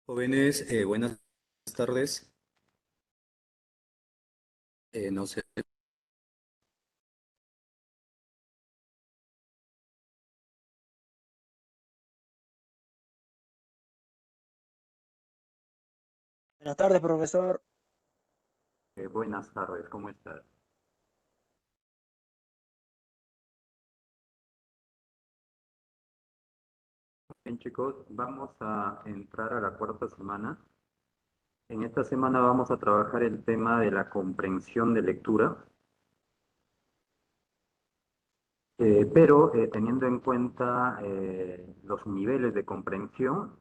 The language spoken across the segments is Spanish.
Jóvenes, buenas tardes. No sé, Buenas tardes, profesor. buenas tardes, ¿cómo estás? Bien, chicos, vamos a entrar a la cuarta semana. En esta semana vamos a trabajar el tema de la comprensión de lectura, pero teniendo en cuenta los niveles de comprensión,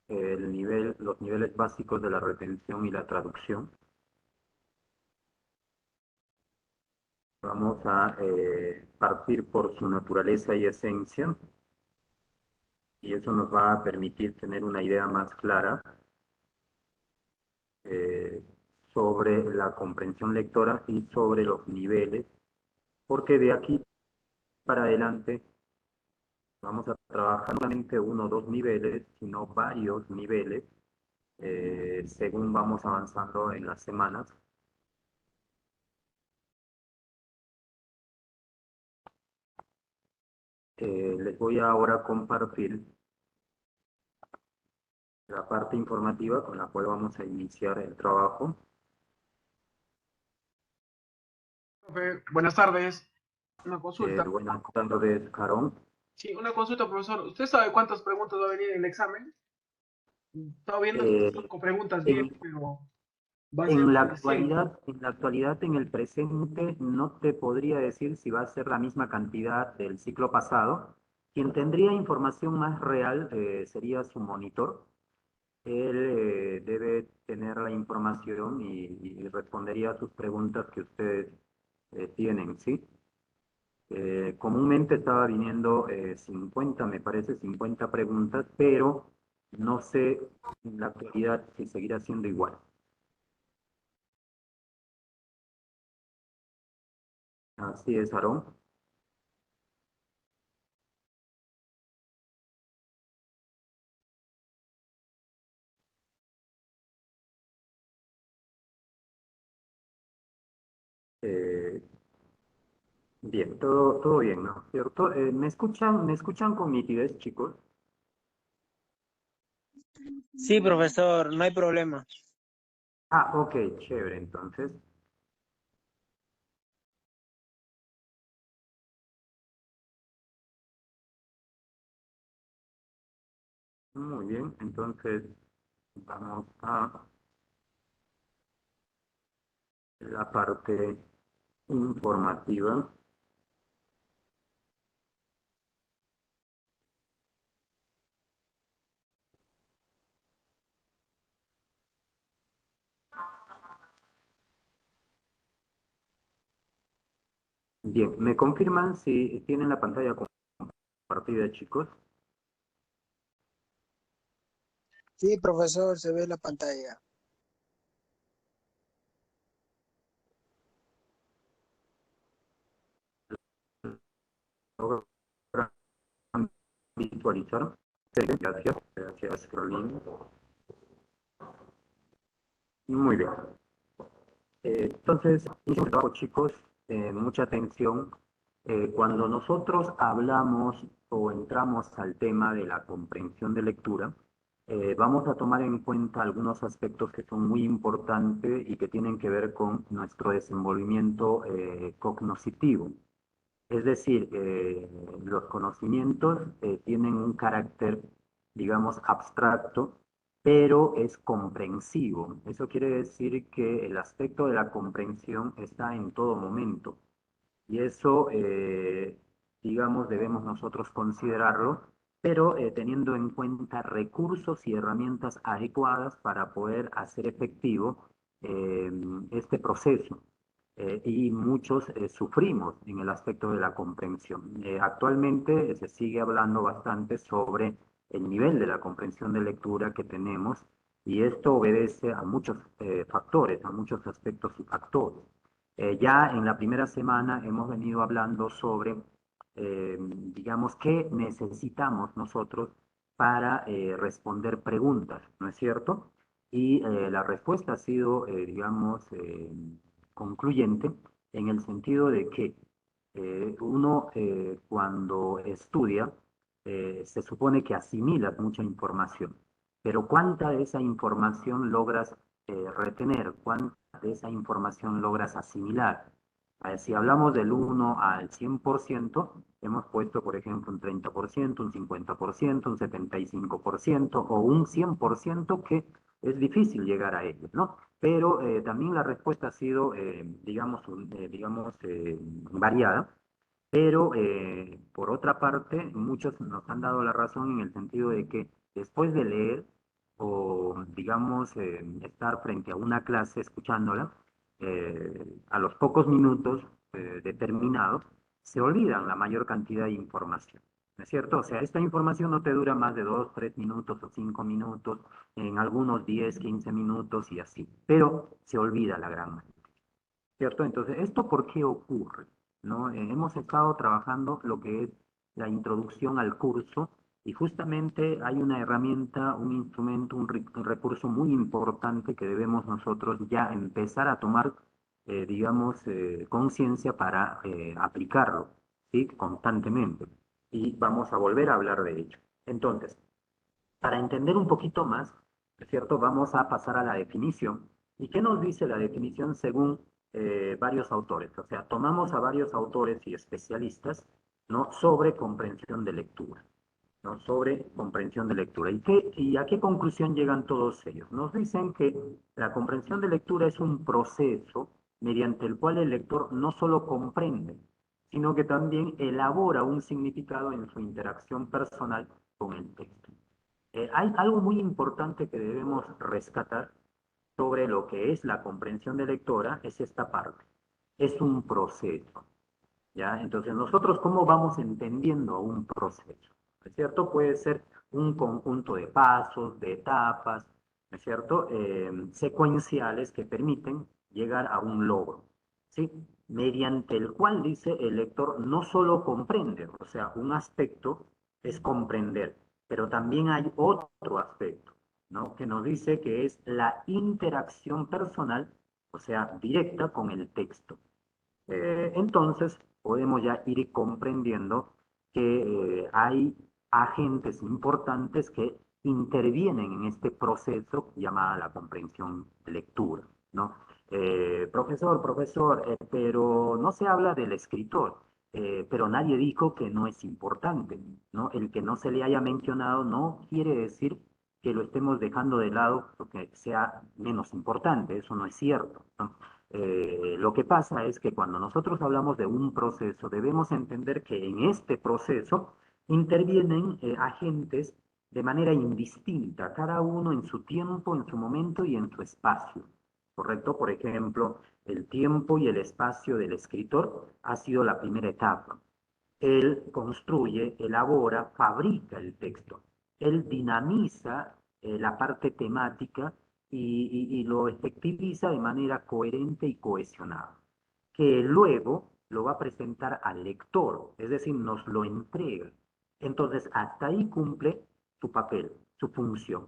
los niveles básicos de la retención y la traducción. Vamos a partir por su naturaleza y esencia, y eso nos va a permitir tener una idea más clara eh, sobre la comprensión lectora y sobre los niveles, porque de aquí para adelante vamos a trabajar no solamente uno o dos niveles, sino varios niveles, según vamos avanzando en las semanas. Les voy ahora a compartir la parte informativa con la cual vamos a iniciar el trabajo. Profe, buenas tardes. Una consulta. Buenas tardes, Carón. Sí, una consulta, profesor. ¿Usted sabe cuántas preguntas va a venir en el examen? Estaba viendo que Eh, 5 preguntas bien, en, pero va a ser de 100. En la actualidad, en el presente, no te podría decir si va a ser la misma cantidad del ciclo pasado. Quien tendría información más real sería su monitor. Él debe tener la información y respondería a sus preguntas que ustedes tienen, ¿sí? Comúnmente estaba viniendo 50, me parece, 50 preguntas, pero no sé en la actualidad si seguirá siendo igual. Así es, Aarón. Eh, Bien, todo bien, ¿no? ¿Cierto? Me escuchan con nitidez, chicos? Sí, profesor, no hay problema. Ah, ok, chévere, entonces. Muy bien, entonces vamos a la parte informativa. Bien, ¿me confirman si tienen la pantalla compartida, chicos? Sí, profesor, se ve la pantalla. ¿Logran visualizar? Sí, gracias, gracias, Carolina. Muy bien. Entonces, inicio el trabajo, chicos, mucha atención. Cuando nosotros hablamos o entramos al tema de la comprensión de lectura, vamos a tomar en cuenta algunos aspectos que son muy importantes y que tienen que ver con nuestro desenvolvimiento cognoscitivo. Es decir, los conocimientos tienen un carácter, digamos, abstracto, pero es comprensivo. Eso quiere decir que el aspecto de la comprensión está en todo momento. Y eso, digamos, debemos nosotros considerarlo, pero teniendo en cuenta recursos y herramientas adecuadas para poder hacer efectivo eh, este proceso. Y muchos sufrimos en el aspecto de la comprensión. Actualmente se sigue hablando bastante sobre el nivel de la comprensión de lectura que tenemos y esto obedece a muchos factores, a muchos aspectos y factores. Ya en la primera semana hemos venido hablando sobre, digamos, qué necesitamos nosotros para responder preguntas, ¿no es cierto? Y la respuesta ha sido, digamos, concluyente en el sentido de que uno cuando estudia se supone que asimilas mucha información, pero ¿cuánta de esa información logras retener? ¿Cuánta de esa información logras asimilar? Si hablamos del 1 al 100%, hemos puesto, por ejemplo, un 30%, un 50%, un 75% o un 100% que es difícil llegar a ello, ¿no? Pero también la respuesta ha sido, variada, pero por otra parte, muchos nos han dado la razón en el sentido de que después de leer o, digamos, estar frente a una clase escuchándola, a los pocos minutos determinados, se olvidan la mayor cantidad de información. ¿No es cierto? O sea, esta información no te dura más de 2, 3 minutos o 5 minutos, en algunos 10, 15 minutos y así, pero se olvida la gran mayoría. ¿Cierto? Entonces, ¿esto por qué ocurre? ¿No? Hemos estado trabajando lo que es la introducción al curso y justamente hay una herramienta, un instrumento, un recurso muy importante que debemos nosotros ya empezar a tomar, conciencia para aplicarlo, ¿sí? Constantemente. Y vamos a volver a hablar de ello. Entonces, para entender un poquito más, ¿es cierto? Vamos a pasar a la definición. ¿Y qué nos dice la definición según varios autores? O sea, tomamos a varios autores y especialistas, ¿no? Sobre comprensión de lectura, ¿no? Sobre comprensión de lectura. ¿Y a qué conclusión llegan todos ellos? Nos dicen que la comprensión de lectura es un proceso mediante el cual el lector no solo comprende, sino que también elabora un significado en su interacción personal con el texto. Hay algo muy importante que debemos rescatar sobre lo que es la comprensión de lectora, es esta parte. Es un proceso, ¿ya? Entonces, nosotros, ¿cómo vamos entendiendo un proceso? ¿No es cierto? Puede ser un conjunto de pasos, de etapas, ¿no es cierto? Secuenciales que permiten llegar a un logro, ¿sí? Mediante el cual, dice el lector, no solo comprende, o sea, un aspecto es comprender, pero también hay otro aspecto, ¿no? Que nos dice que es la interacción personal, o sea, directa con el texto. Entonces, podemos ya ir comprendiendo que hay agentes importantes que intervienen en este proceso llamada la comprensión de lectura, ¿no? Profesor, pero no se habla del escritor, pero nadie dijo que no es importante, ¿no? El que no se le haya mencionado no quiere decir que lo estemos dejando de lado porque sea menos importante, eso no es cierto, ¿no? Lo que pasa es que cuando nosotros hablamos de un proceso, debemos entender que en este proceso intervienen agentes de manera indistinta, cada uno en su tiempo, en su momento y en su espacio. ¿Correcto? Por ejemplo, el tiempo y el espacio del escritor ha sido la primera etapa. Él construye, elabora, fabrica el texto. Él dinamiza la parte temática y lo efectiviza de manera coherente y cohesionada, que luego lo va a presentar al lector, es decir, nos lo entrega. Entonces, hasta ahí cumple su papel, su función.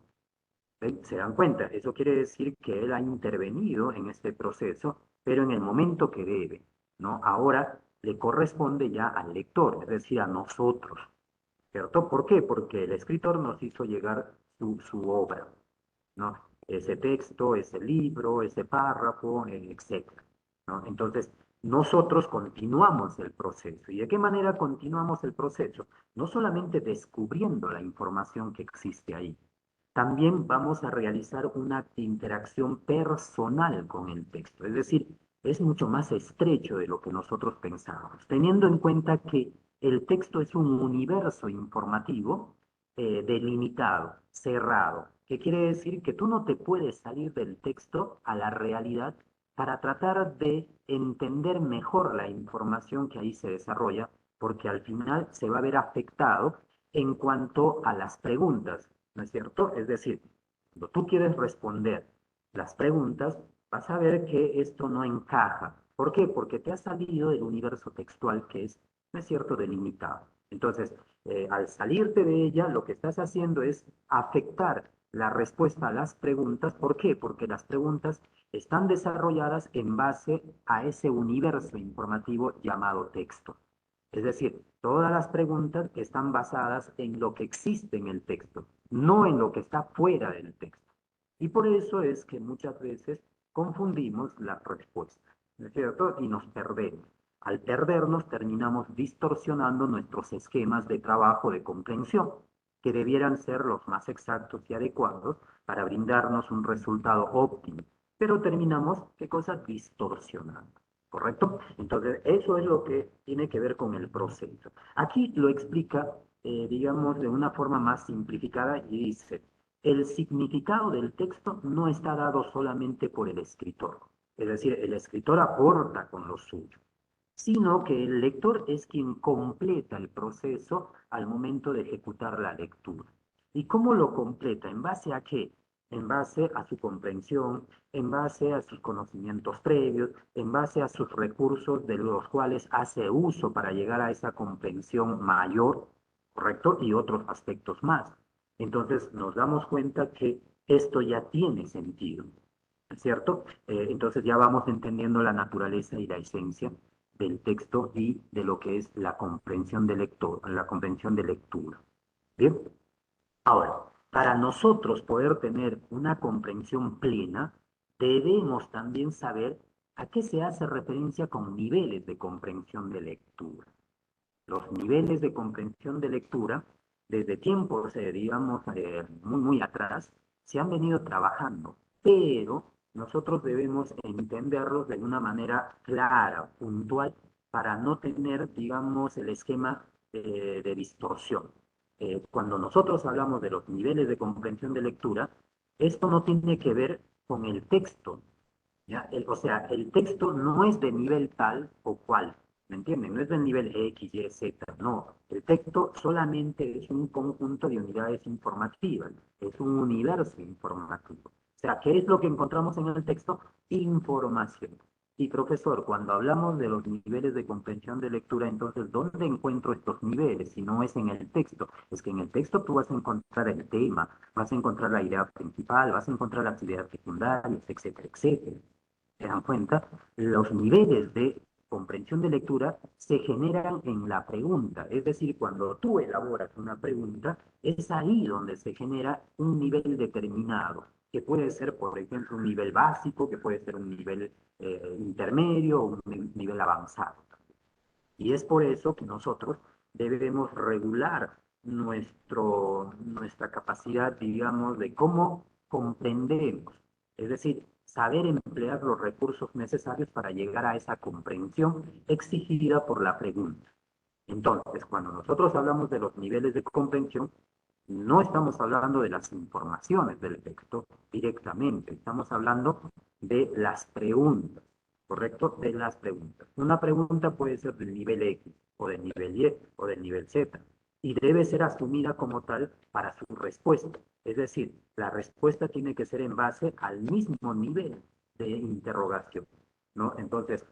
¿Ven? ¿Se dan cuenta? Eso quiere decir que él ha intervenido en este proceso, pero en el momento que debe, ¿no? Ahora le corresponde ya al lector, es decir, a nosotros, ¿cierto? ¿Por qué? Porque el escritor nos hizo llegar su obra, ¿no? Ese texto, ese libro, ese párrafo, etcétera, ¿no? Entonces, nosotros continuamos el proceso. ¿Y de qué manera continuamos el proceso? No solamente descubriendo la información que existe ahí, también vamos a realizar una interacción personal con el texto, es decir, es mucho más estrecho de lo que nosotros pensábamos, teniendo en cuenta que el texto es un universo informativo delimitado, cerrado, que quiere decir que tú no te puedes salir del texto a la realidad para tratar de entender mejor la información que ahí se desarrolla, porque al final se va a ver afectado en cuanto a las preguntas, ¿no es cierto? Es decir, cuando tú quieres responder las preguntas, vas a ver que esto no encaja. ¿Por qué? Porque te ha salido del universo textual que es, ¿no es cierto?, delimitado. Entonces, al salirte de ella, lo que estás haciendo es afectar la respuesta a las preguntas. ¿Por qué? Porque las preguntas están desarrolladas en base a ese universo informativo llamado texto. Es decir, todas las preguntas están basadas en lo que existe en el texto, no en lo que está fuera del texto. Y por eso es que muchas veces confundimos las respuestas, ¿no es cierto? Y nos perdemos. Al perdernos, terminamos distorsionando nuestros esquemas de trabajo de comprensión, que debieran ser los más exactos y adecuados para brindarnos un resultado óptimo. Pero terminamos, ¿qué cosa? Distorsionando. ¿Correcto? Entonces, eso es lo que tiene que ver con el proceso. Aquí lo explica, digamos, de una forma más simplificada y dice, el significado del texto no está dado solamente por el escritor. Es decir, el escritor aporta con lo suyo, sino que el lector es quien completa el proceso al momento de ejecutar la lectura. ¿Y cómo lo completa? ¿En base a qué? En base a su comprensión, en base a sus conocimientos previos, en base a sus recursos de los cuales hace uso para llegar a esa comprensión mayor, ¿correcto? Y otros aspectos más. Entonces nos damos cuenta que esto ya tiene sentido, ¿cierto? Entonces ya vamos entendiendo la naturaleza y la esencia del texto y de lo que es la comprensión de lector, la comprensión de lectura. Bien, ahora, para nosotros poder tener una comprensión plena, debemos también saber a qué se hace referencia con niveles de comprensión de lectura. Los niveles de comprensión de lectura, desde tiempos, digamos, muy atrás, se han venido trabajando, pero nosotros debemos entenderlos de una manera clara, puntual, para no tener, digamos, el esquema de distorsión. Cuando nosotros hablamos de los niveles de comprensión de lectura, esto no tiene que ver con el texto, ¿ya? O sea, el texto no es de nivel tal o cual, ¿me entienden? No es del nivel X, Y, Z, no. El texto solamente es un conjunto de unidades informativas, es un universo informativo. O sea, ¿qué es lo que encontramos en el texto? Información. Y profesor, cuando hablamos de los niveles de comprensión de lectura, entonces, ¿dónde encuentro estos niveles? Si no es en el texto. Es que en el texto tú vas a encontrar el tema, vas a encontrar la idea principal, vas a encontrar las ideas secundarias, etcétera, etcétera. ¿Se dan cuenta? Los niveles de comprensión de lectura se generan en la pregunta, es decir, cuando tú elaboras una pregunta, es ahí donde se genera un nivel determinado, que puede ser, por ejemplo, un nivel básico, que puede ser un nivel intermedio o un nivel avanzado. Y es por eso que nosotros debemos regular nuestra capacidad, digamos, de cómo comprendemos. Es decir, saber emplear los recursos necesarios para llegar a esa comprensión exigida por la pregunta. Entonces, cuando nosotros hablamos de los niveles de comprensión, no estamos hablando de las informaciones del texto directamente, estamos hablando de las preguntas, ¿correcto? De las preguntas. Una pregunta puede ser del nivel X, o del nivel Y, o del nivel Z, y debe ser asumida como tal para su respuesta. Es decir, la respuesta tiene que ser en base al mismo nivel de interrogación, ¿no? Entonces,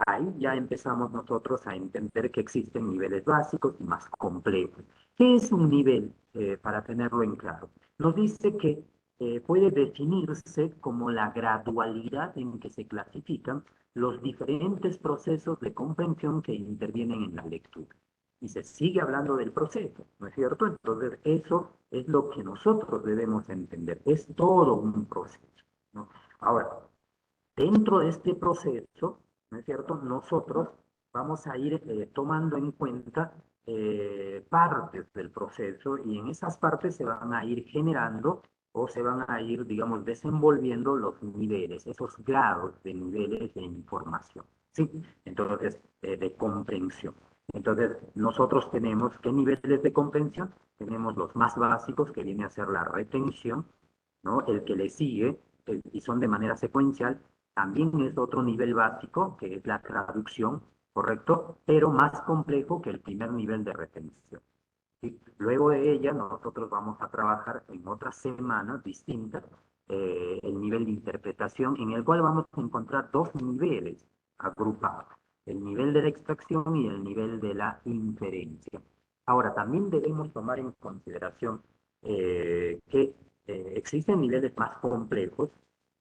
ahí ya empezamos nosotros a entender que existen niveles básicos y más complejos. ¿Qué es un nivel? Para tenerlo en claro. Nos dice que puede definirse como la gradualidad en que se clasifican los diferentes procesos de comprensión que intervienen en la lectura. Y se sigue hablando del proceso, ¿no es cierto? Entonces, eso es lo que nosotros debemos entender. Es todo un proceso, ¿no? Ahora, dentro de este proceso, ¿no es cierto? Nosotros vamos a ir tomando en cuenta partes del proceso y en esas partes se van a ir generando o se van a ir, digamos, desenvolviendo los niveles, esos grados de niveles de información, ¿sí? Entonces, de comprensión. Entonces, nosotros tenemos, ¿qué niveles de comprensión? Tenemos los más básicos, que viene a ser la retención, ¿no? El que le sigue, y son de manera secuencial, también es otro nivel básico, que es la traducción, ¿correcto? Pero más complejo que el primer nivel de retención. ¿Sí? Luego de ella, nosotros vamos a trabajar en otras semanas distintas el nivel de interpretación, en el cual vamos a encontrar dos niveles agrupados. el nivel de la extracción y el nivel de la inferencia. Ahora, también debemos tomar en consideración que existen niveles más complejos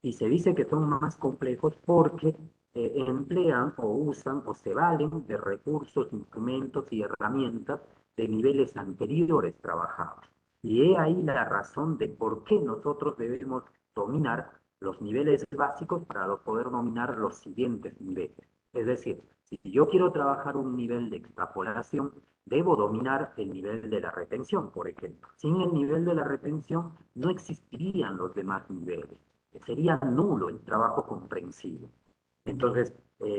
y se dice que son más complejos porque emplean o usan o se valen de recursos, instrumentos y herramientas de niveles anteriores trabajados. Y he ahí la razón de por qué nosotros debemos dominar los niveles básicos para poder dominar los siguientes niveles. Es decir, si yo quiero trabajar un nivel de extrapolación, debo dominar el nivel de la retención, por ejemplo. Sin el nivel de la retención no existirían los demás niveles. Sería nulo el trabajo comprensivo. Entonces,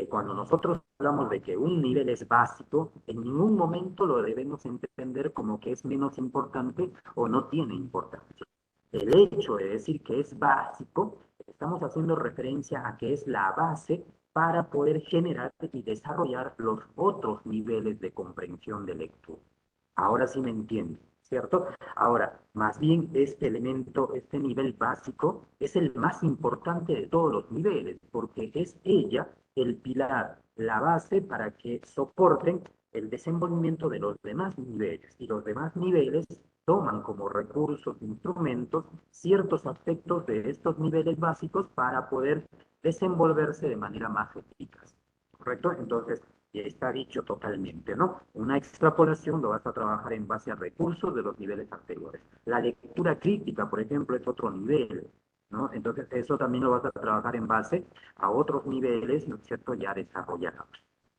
cuando nosotros hablamos de que un nivel es básico, en ningún momento lo debemos entender como que es menos importante o no tiene importancia. El hecho de decir que es básico, estamos haciendo referencia a que es la base para poder generar y desarrollar los otros niveles de comprensión de lectura. Ahora sí me entienden, ¿cierto? Ahora, más bien este elemento, este nivel básico, es el más importante de todos los niveles, porque es ella el pilar, la base para que soporten el desenvolvimiento de los demás niveles. Y los demás niveles toman como recursos, instrumentos, ciertos aspectos de estos niveles básicos para poder desenvolverse de manera más eficaz. ¿Correcto? Entonces, ya está dicho totalmente, ¿no? Una extrapolación lo vas a trabajar en base a recursos de los niveles anteriores. La lectura crítica, por ejemplo, es otro nivel, ¿no? Entonces, eso también lo vas a trabajar en base a otros niveles, ¿no es cierto?, ya desarrollados.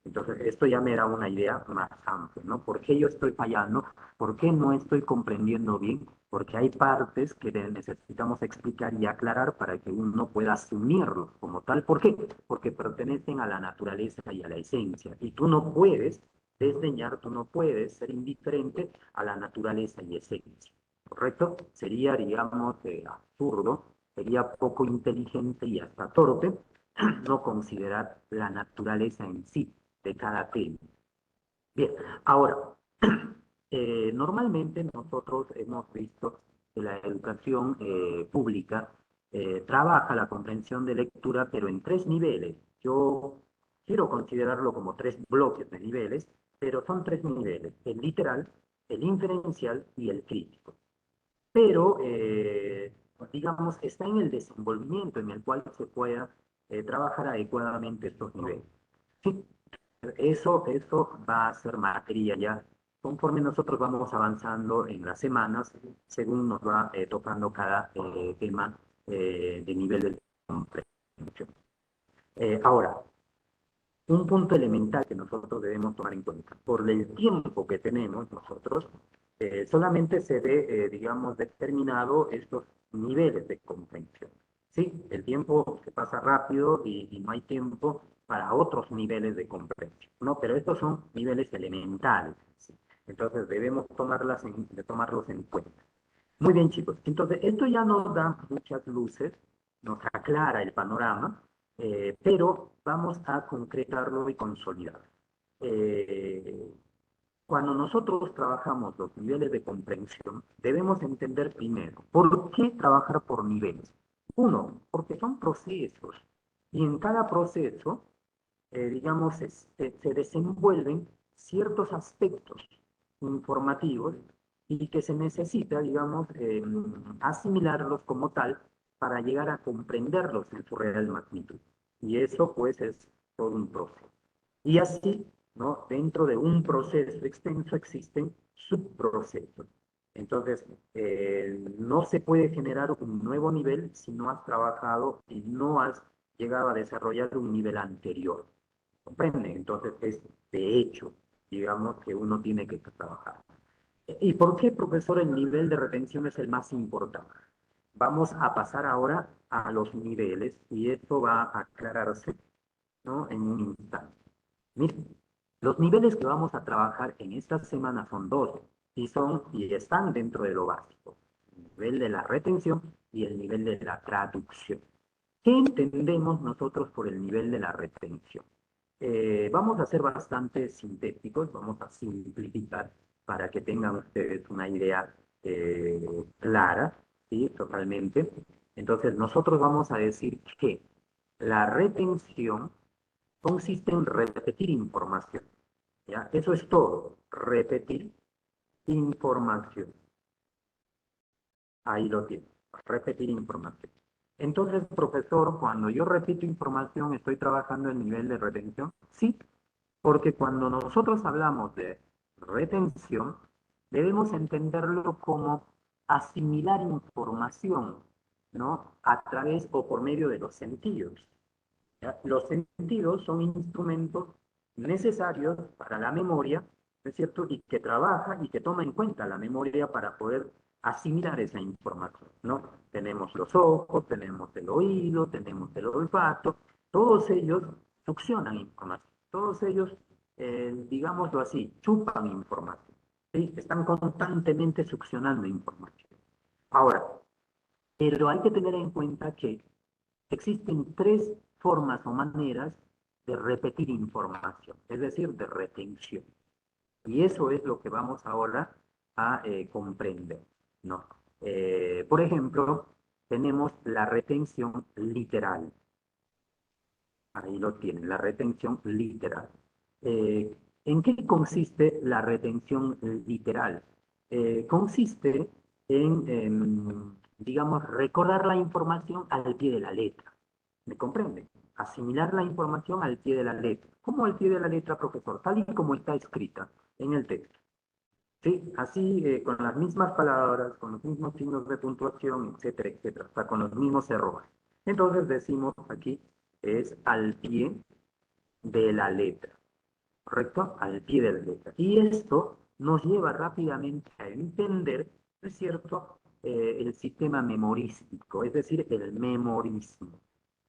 Entonces, esto ya me da una idea más amplia, ¿no? ¿Por qué yo estoy fallando? ¿Por qué no estoy comprendiendo bien? Porque hay partes que necesitamos explicar y aclarar para que uno pueda asumirlo como tal. ¿Por qué? Porque pertenecen a la naturaleza y a la esencia. Y tú no puedes desdeñar, tú no puedes ser indiferente a la naturaleza y esencia. ¿Correcto? Sería, digamos, absurdo, sería poco inteligente y hasta torpe no considerar la naturaleza en sí de cada tema. Bien, ahora, normalmente nosotros hemos visto que la educación pública trabaja la comprensión de lectura, pero en tres niveles. Yo quiero considerarlo como tres bloques de niveles, pero son tres niveles, el literal, el inferencial y el crítico. Pero, digamos, está en el desenvolvimiento en el cual se pueda trabajar adecuadamente estos niveles. Sí, eso va a ser materia ya conforme nosotros vamos avanzando en las semanas, según nos va tocando cada tema de nivel de comprensión. Ahora, un punto elemental que nosotros debemos tomar en cuenta, por el tiempo que tenemos nosotros, solamente se ve, digamos, determinado estos niveles de comprensión. Sí, el tiempo se pasa rápido y no hay tiempo para otros niveles de comprensión, ¿no? Pero estos son niveles elementales, ¿sí? Entonces debemos tomarlos en cuenta. Muy bien, chicos. Entonces, esto ya nos da muchas luces, nos aclara el panorama, pero vamos a concretarlo y consolidar. Eh, Cuando nosotros trabajamos los niveles de comprensión, debemos entender primero, ¿por qué trabajar por niveles? Uno, porque son procesos, y en cada proceso, digamos, se desenvuelven ciertos aspectos informativos y que se necesita, digamos, asimilarlos como tal para llegar a comprenderlos en su real magnitud. Y eso, pues, es todo un proceso. Y así, ¿no? Dentro de un proceso extenso existen subprocesos. Entonces, no se puede generar un nuevo nivel si no has trabajado y no has llegado a desarrollar un nivel anterior. ¿Comprende? Entonces, es de hecho, digamos, que uno tiene que trabajar. ¿Y por qué, profesor, el nivel de retención es el más importante? Vamos a pasar ahora a los niveles y esto va a aclararse, ¿no?, en un instante. Miren, los niveles que vamos a trabajar en esta semana son dos y están dentro de lo básico. El nivel de la retención y el nivel de la traducción. ¿Qué entendemos nosotros por el nivel de la retención? Vamos a ser bastante sintéticos, vamos a simplificar para que tengan ustedes una idea clara, ¿sí? Totalmente. Entonces, nosotros vamos a decir que la retención consiste en repetir información. ¿Ya? Eso es todo, repetir información. Ahí lo tiene, repetir información. Entonces, profesor, cuando yo repito información, ¿estoy trabajando el nivel de retención? Sí, porque cuando nosotros hablamos de retención, debemos entenderlo como asimilar información, ¿no? A través o por medio de los sentidos. ¿Ya? Los sentidos son instrumentos necesarios para la memoria, ¿no es cierto? Y que trabaja y que toma en cuenta la memoria para poder asimilar esa información, ¿no? Tenemos los ojos, tenemos el oído, tenemos el olfato, todos ellos succionan información, todos ellos, digámoslo así, chupan información, ¿sí? Están constantemente succionando información. Ahora, pero hay que tener en cuenta que existen tres formas o maneras de repetir información, es decir, de retención. Y eso es lo que vamos ahora a comprender, ¿no? Por ejemplo, tenemos la retención literal. Ahí lo tienen, la retención literal. ¿En qué consiste la retención literal? Consiste digamos, recordar la información al pie de la letra. ¿Me comprende? Asimilar la información al pie de la letra. ¿Cómo al pie de la letra, profesor? Tal y como está escrita en el texto. ¿Sí? Así, con las mismas palabras, con los mismos signos de puntuación, etcétera, etcétera, o sea, con los mismos errores. Entonces decimos aquí, es al pie de la letra, ¿correcto? Al pie de la letra. Y esto nos lleva rápidamente a entender, ¿no es cierto?, el sistema memorístico, es decir, el memorismo.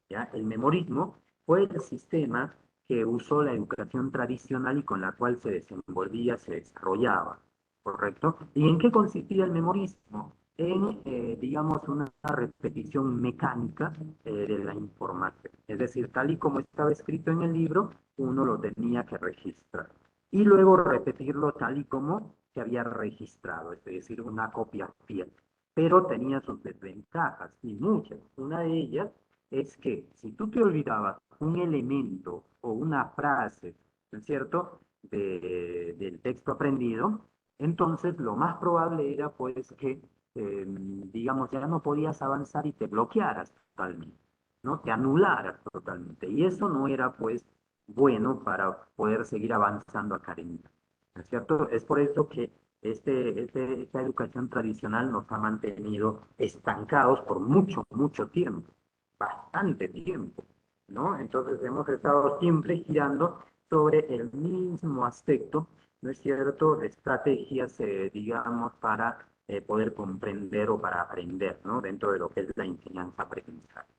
¿Ya? El memorismo fue el sistema que usó la educación tradicional y con la cual se desenvolvía, se desarrollaba, ¿correcto? ¿Y en qué consistía el memorismo? En, digamos, una repetición mecánica de la información. Es decir, tal y como estaba escrito en el libro, uno lo tenía que registrar. Y luego repetirlo tal y como se había registrado, es decir, una copia fiel. Pero tenía sus desventajas, y muchas. Una de ellas es que si tú te olvidabas un elemento o una frase, ¿no es cierto?, del texto aprendido, entonces lo más probable era pues que, digamos, ya no podías avanzar y te bloquearas totalmente, ¿no? Te anularas totalmente. Y eso no era pues bueno para poder seguir avanzando académicamente, ¿no es cierto? Es por eso que esta educación tradicional nos ha mantenido estancados por mucho, mucho tiempo, bastante tiempo, ¿no? Entonces hemos estado siempre girando sobre el mismo aspecto, ¿no es cierto?, de estrategias, digamos, para poder comprender o para aprender, ¿no?, dentro de lo que es la enseñanza-aprendizaje.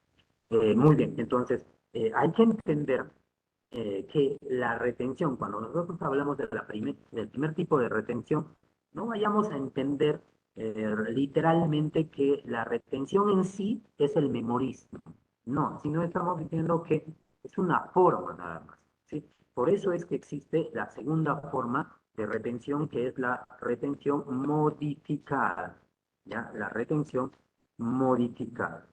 Muy bien, entonces hay que entender que la retención, cuando nosotros hablamos de del primer tipo de retención, no vayamos a entender literalmente que la retención en sí es el memorismo. No, sino estamos diciendo que es una forma nada más, ¿sí? Por eso es que existe la segunda forma de retención, que es la retención modificada, ¿ya? La retención modificada.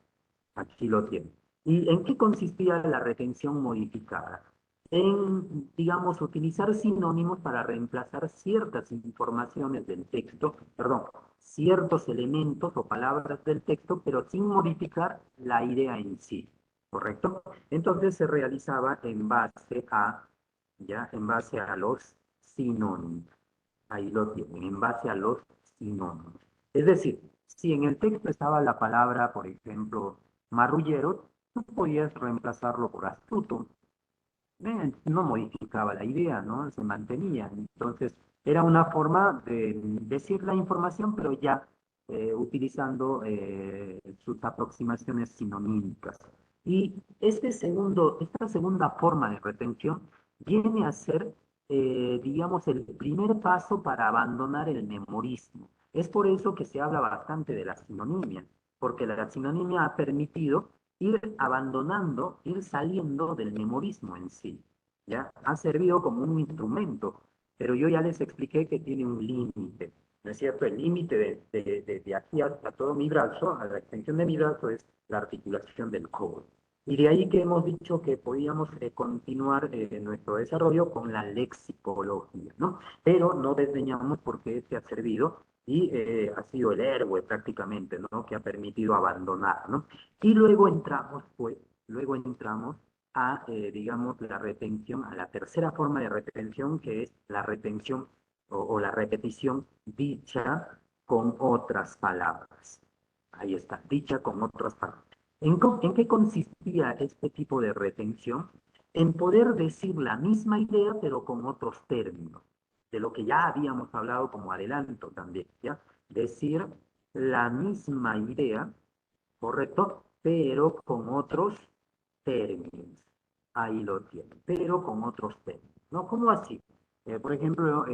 Aquí lo tienen. ¿Y en qué consistía la retención modificada? En, digamos, utilizar sinónimos para reemplazar ciertas informaciones del texto, perdón, ciertos elementos o palabras del texto, pero sin modificar la idea en sí, ¿correcto? Entonces se realizaba en base a, ya, en base a los sinónimos. Ahí lo tienen, en base a los sinónimos. Es decir, si en el texto estaba la palabra, por ejemplo, marrullero, tú podías reemplazarlo por astuto. No modificaba la idea, ¿no? Se mantenía. Entonces, era una forma de decir la información, pero ya utilizando sus aproximaciones sinonímicas. Y esta segunda forma de retención viene a ser, digamos, el primer paso para abandonar el memorismo. Es por eso que se habla bastante de la sinonimia, porque la sinonimia ha permitido ir abandonando, ir saliendo del memorismo en sí. ¿Ya? Ha servido como un instrumento, pero yo ya les expliqué que tiene un límite, ¿no es cierto? El límite de aquí hasta todo mi brazo, a la extensión de mi brazo, es la articulación del codo. Y de ahí que hemos dicho que podíamos continuar nuestro desarrollo con la lexicología, ¿no? Pero no desdeñamos porque este ha servido y ha sido el héroe prácticamente, ¿no? Que ha permitido abandonar, ¿no? Y luego entramos, pues, luego entramos a, digamos, la retención, a la tercera forma de retención, que es la retención o la repetición dicha con otras palabras. Ahí está, dicha con otras palabras. ¿En qué consistía este tipo de retención? En poder decir la misma idea, pero con otros términos, de lo que ya habíamos hablado como adelanto también, ¿ya? Decir la misma idea, ¿correcto? Pero con otros términos. Ahí lo tienen, pero con otros términos, ¿no? ¿Cómo así? Por ejemplo,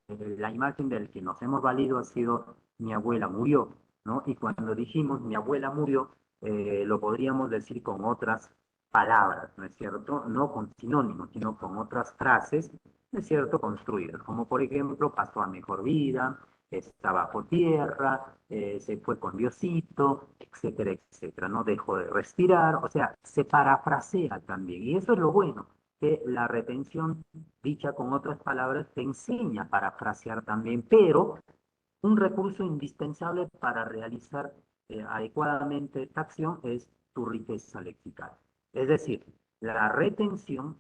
la imagen del que nos hemos valido ha sido mi abuela murió, ¿no? Y cuando dijimos mi abuela murió, lo podríamos decir con otras palabras, ¿no es cierto? No con sinónimos, sino con otras frases, ¿no es cierto? Construidas, como por ejemplo, pasó a mejor vida, está bajo tierra, se fue con Diosito, etcétera, etcétera, no dejó de respirar, o sea, se parafrasea también, y eso es lo bueno, que la retención, dicha con otras palabras, te enseña a parafrasear también, pero un recurso indispensable para realizar adecuadamente esta acción es tu riqueza lexical. Es decir, la retención,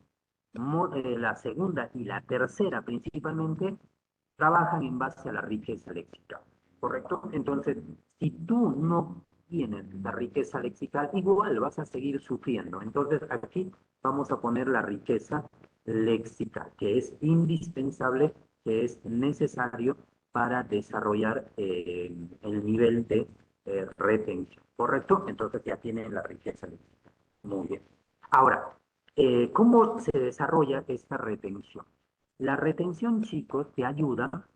la segunda y la tercera principalmente, trabajan en base a la riqueza léxica, ¿correcto? Entonces, si tú no tienes la riqueza lexical, igual vas a seguir sufriendo. Entonces, aquí vamos a poner la riqueza léxica, que es indispensable, que es necesario para desarrollar el nivel de retención, ¿correcto? Entonces ya tienen la riqueza léxica. Muy bien. Ahora, ¿cómo se desarrolla esta retención? La retención, chicos, te ayuda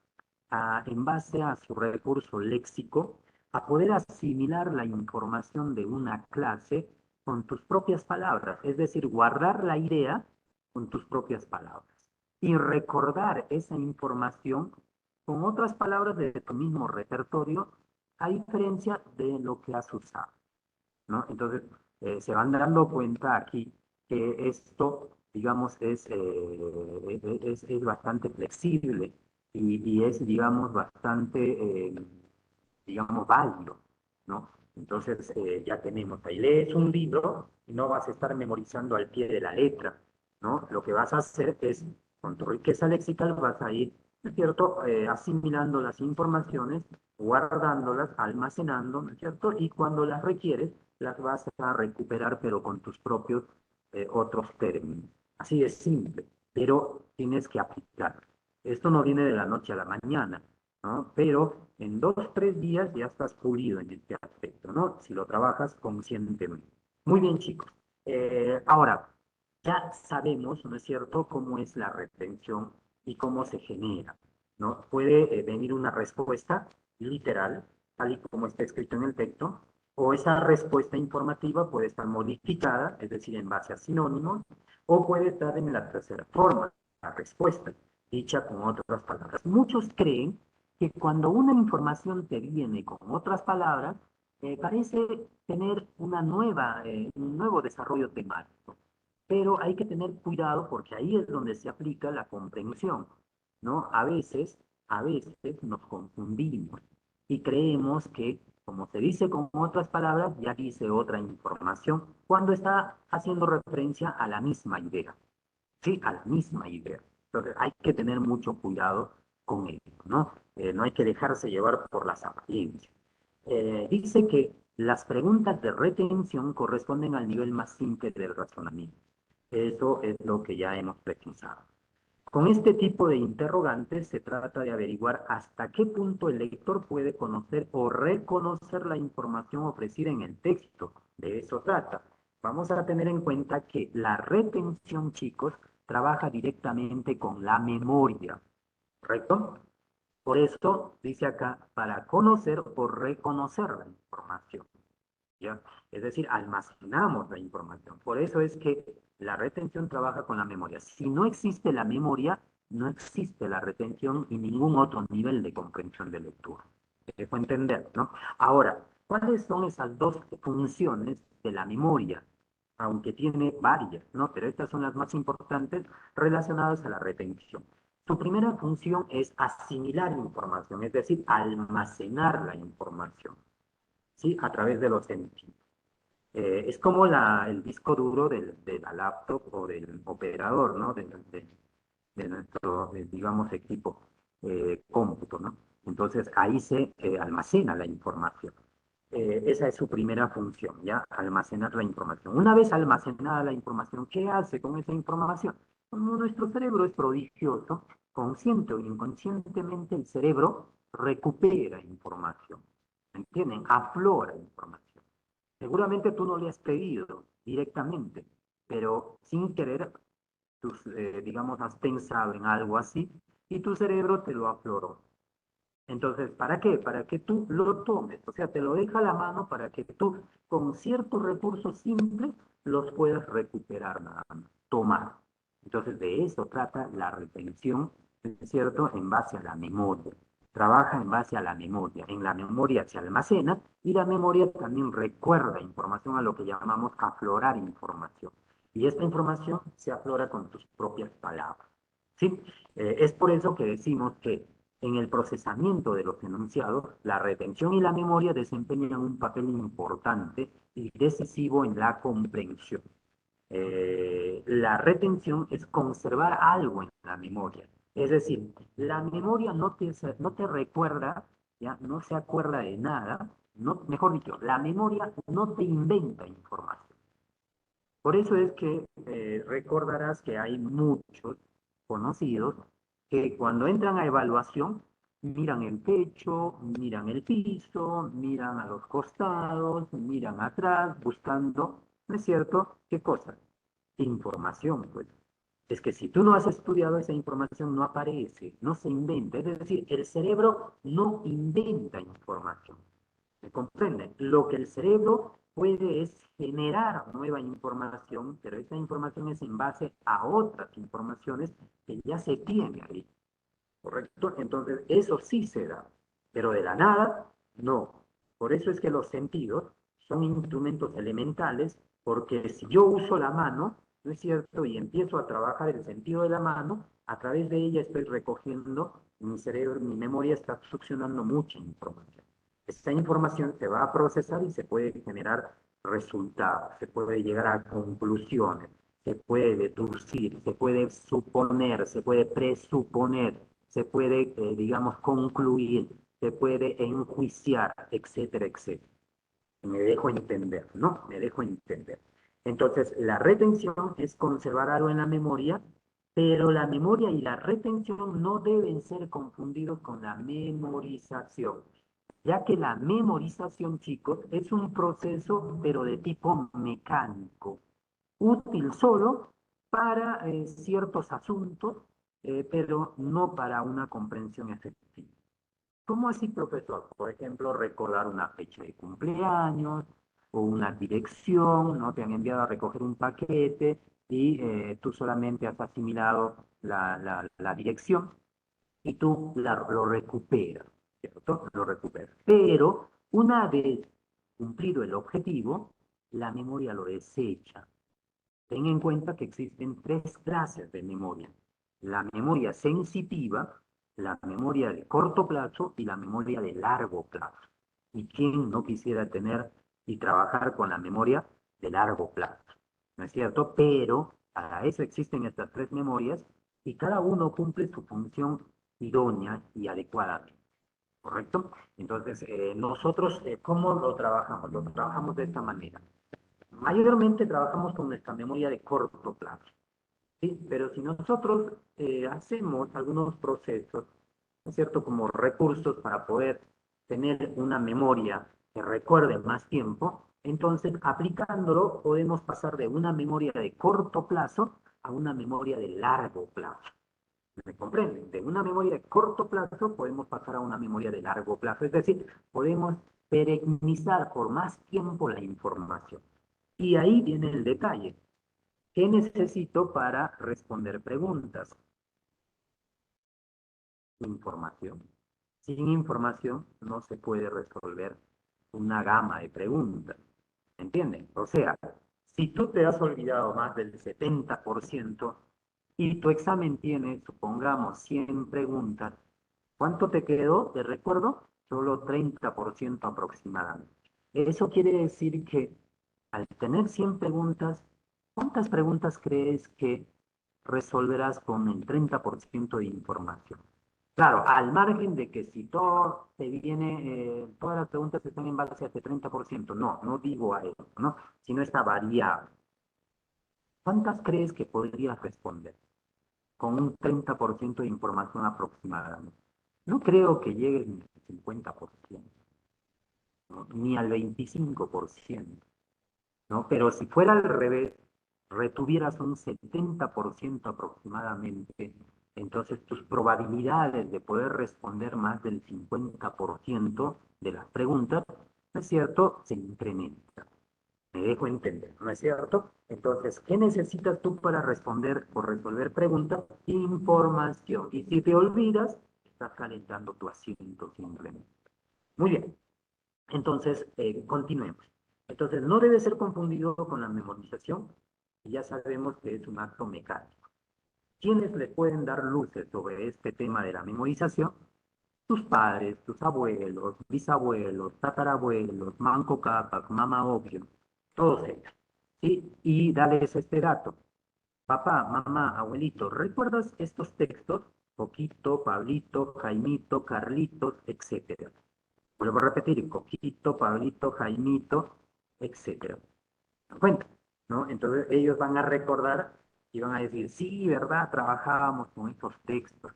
en base a su recurso léxico, a poder asimilar la información de una clase con tus propias palabras, es decir, guardar la idea con tus propias palabras y recordar esa información con otras palabras de tu mismo repertorio, a diferencia de lo que has usado, ¿no? Entonces, se van dando cuenta aquí que esto, digamos, es bastante flexible y es, digamos, bastante, digamos, válido, ¿no? Entonces, ya tenemos ahí, lees un libro y no vas a estar memorizando al pie de la letra, ¿no? Lo que vas a hacer es, con tu riqueza lexical, vas a ir, ¿no es cierto?, asimilando las informaciones, guardándolas, almacenando, ¿no es cierto? Y cuando las requieres, las vas a recuperar, pero con tus propios otros términos. Así de simple, pero tienes que aplicar. Esto no viene de la noche a la mañana, ¿no? Pero en 2, 3 días ya estás pulido en este aspecto, ¿no? Si lo trabajas conscientemente. Muy bien, chicos. Ahora, ya sabemos, ¿no es cierto?, cómo es la retención y cómo se genera, ¿no? Puede venir una respuesta literal, tal y como está escrito en el texto, o esa respuesta informativa puede estar modificada, es decir, en base a sinónimos, o puede estar en la tercera forma, la respuesta, dicha con otras palabras. Muchos creen que cuando una información te viene con otras palabras, parece tener un nuevo desarrollo temático. Pero hay que tener cuidado porque ahí es donde se aplica la comprensión, ¿no? A veces nos confundimos y creemos que, como se dice con otras palabras, ya dice otra información cuando está haciendo referencia a la misma idea, ¿sí? A la misma idea. Entonces hay que tener mucho cuidado con ello, ¿no? No hay que dejarse llevar por las apariencias. Dice que las preguntas de retención corresponden al nivel más simple del razonamiento. Eso es lo que ya hemos precisado. Con este tipo de interrogantes se trata de averiguar hasta qué punto el lector puede conocer o reconocer la información ofrecida en el texto. De eso trata. Vamos a tener en cuenta que la retención, chicos, trabaja directamente con la memoria, ¿correcto? Por eso dice acá, para conocer o reconocer la información. ¿Ya? Es decir, almacenamos la información. Por eso es que la retención trabaja con la memoria. Si no existe la memoria, no existe la retención y ningún otro nivel de comprensión de lectura. ¿Se dejó entender, no? Ahora, ¿cuáles son esas dos funciones de la memoria? aunque tiene varias, ¿no? Pero estas son las más importantes relacionadas a la retención. Su primera función es asimilar información, es decir, almacenar la información, ¿sí? A través de los sentidos. Es como el disco duro de la laptop o del operador, ¿no? De nuestro, digamos, equipo cómputo, ¿no? Entonces ahí se almacena la información. Esa es su primera función, ¿ya? Almacenar la información. Una vez almacenada la información, ¿qué hace con esa información? Como nuestro cerebro es prodigioso, consciente o inconscientemente el cerebro recupera información. ¿Entienden? Aflora información. Seguramente tú no le has pedido directamente, pero sin querer, digamos, has pensado en algo así y tu cerebro te lo afloró. Entonces, ¿para qué? Para que tú lo tomes, o sea, te lo deja a la mano para que tú con ciertos recursos simples los puedas recuperar nada más, tomar. Entonces, de eso trata la retención, ¿es cierto? En base a la memoria. Trabaja en base a la memoria. En la memoria se almacena y la memoria también recuerda información, a lo que llamamos aflorar información. Y esta información se aflora con tus propias palabras. ¿Sí? Es por eso que decimos que en el procesamiento de los enunciados, la retención y la memoria desempeñan un papel importante y decisivo en la comprensión. La retención es conservar algo en la memoria. Es decir, la memoria no te recuerda, ¿ya? No se acuerda de nada, no, mejor dicho, la memoria no te inventa información. Por eso es que recordarás que hay muchos conocidos que cuando entran a evaluación miran el techo, miran el piso, miran a los costados, miran atrás, buscando, ¿no es cierto? ¿Qué cosa? Información, pues. Es que si tú no has estudiado esa información, no aparece, no se inventa. Es decir, el cerebro no inventa información. ¿Me comprenden? Lo que el cerebro puede es generar nueva información, pero esa información es en base a otras informaciones que ya se tiene ahí, ¿correcto? Entonces, eso sí se da, pero de la nada, no. Por eso es que los sentidos son instrumentos elementales, porque si yo uso la mano, ¿no es cierto? Y empiezo a trabajar el sentido de la mano, a través de ella estoy recogiendo, mi cerebro, mi memoria está succionando mucha información. Esta información se va a procesar y se puede generar resultados, se puede llegar a conclusiones, se puede deducir, se puede suponer, se puede presuponer, se puede, digamos, concluir, se puede enjuiciar, etcétera, etcétera. Me dejo entender, ¿no? Me dejo entender. Entonces, la retención es conservar algo en la memoria, pero la memoria y la retención no deben ser confundidos con la memorización, ya que la memorización, chicos, es un proceso, pero de tipo mecánico, útil solo para ciertos asuntos, pero no para una comprensión efectiva. ¿Cómo así, profesor? Por ejemplo, recordar una fecha de cumpleaños o una dirección, ¿no? Te han enviado a recoger un paquete y tú solamente has asimilado la dirección y tú lo recuperas, ¿cierto? Lo recuperas. Pero una vez cumplido el objetivo, la memoria lo desecha. Ten en cuenta que existen tres clases de memoria. La memoria sensitiva, la memoria de corto plazo y la memoria de largo plazo. ¿Y quién no quisiera tener y trabajar con la memoria de largo plazo? ¿No es cierto? Pero para eso existen estas tres memorias y cada uno cumple su función idónea y adecuadamente. ¿Correcto? Entonces, nosotros, ¿cómo lo trabajamos? Lo trabajamos de esta manera. Mayormente trabajamos con nuestra memoria de corto plazo, ¿sí? Pero si nosotros hacemos algunos procesos, ¿no es cierto?, como recursos para poder tener una memoria que recuerde más tiempo, entonces aplicándolo podemos pasar de una memoria de corto plazo a una memoria de largo plazo. ¿Me comprenden? De una memoria de corto plazo podemos pasar a una memoria de largo plazo, es decir, podemos perennizar por más tiempo la información. Y ahí viene el detalle. ¿Qué necesito para responder preguntas? Información. Sin información no se puede resolver una gama de preguntas. ¿Entienden? O sea, Si tú te has olvidado más del 70% y tu examen tiene, supongamos, 100 preguntas, ¿cuánto te quedó de recuerdo? Solo 30% aproximadamente. Eso quiere decir que al tener 100 preguntas, ¿cuántas preguntas crees que resolverás con el 30% de información? Claro, al margen de que si todo te viene, todas las preguntas están en base a ese 30%, no digo a eso, ¿no? Sino está variable. ¿Cuántas crees que podrías responder con un 30% de información aproximadamente? No creo que llegues ni al 50%, ¿no? Ni al 25%, ¿no? Pero si fuera al revés, retuvieras un 70% aproximadamente, entonces tus probabilidades de poder responder más del 50% de las preguntas, ¿no es cierto?, se incrementan. Me dejo entender, ¿no es cierto? Entonces, ¿qué necesitas tú para responder o resolver preguntas? Información. Y si te olvidas, estás calentando tu asiento simplemente. Muy bien. Entonces, continuemos. Entonces, no debe ser confundido con la memorización. Ya sabemos que es un acto mecánico. ¿Quiénes le pueden dar luces sobre este tema de la memorización? Tus padres, tus abuelos, bisabuelos, tatarabuelos, manco cápac, mamá obvio, todos ellos. ¿Sí? Y darles este dato. Papá, mamá, abuelito, ¿recuerdas estos textos? Coquito, Pablito, Jaimito, Carlitos, etcétera. Vuelvo a repetir, Coquito, Pablito, Jaimito, etcétera. Cuenta, ¿no? Entonces ellos van a recordar y van a decir, sí, ¿verdad? Trabajábamos con estos textos,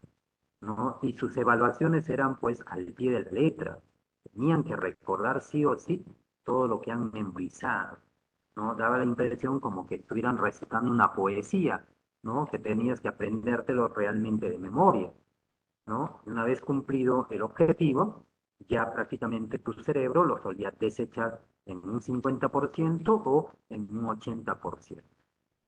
¿no? Y sus evaluaciones eran pues al pie de la letra. Tenían que recordar sí o sí todo lo que han memorizado, ¿no? Daba la impresión como que estuvieran recitando una poesía, ¿no? Que tenías que aprendértelo realmente de memoria, ¿no? Una vez cumplido el objetivo, ya prácticamente tu cerebro lo solía desechar en un 50% o en un 80%.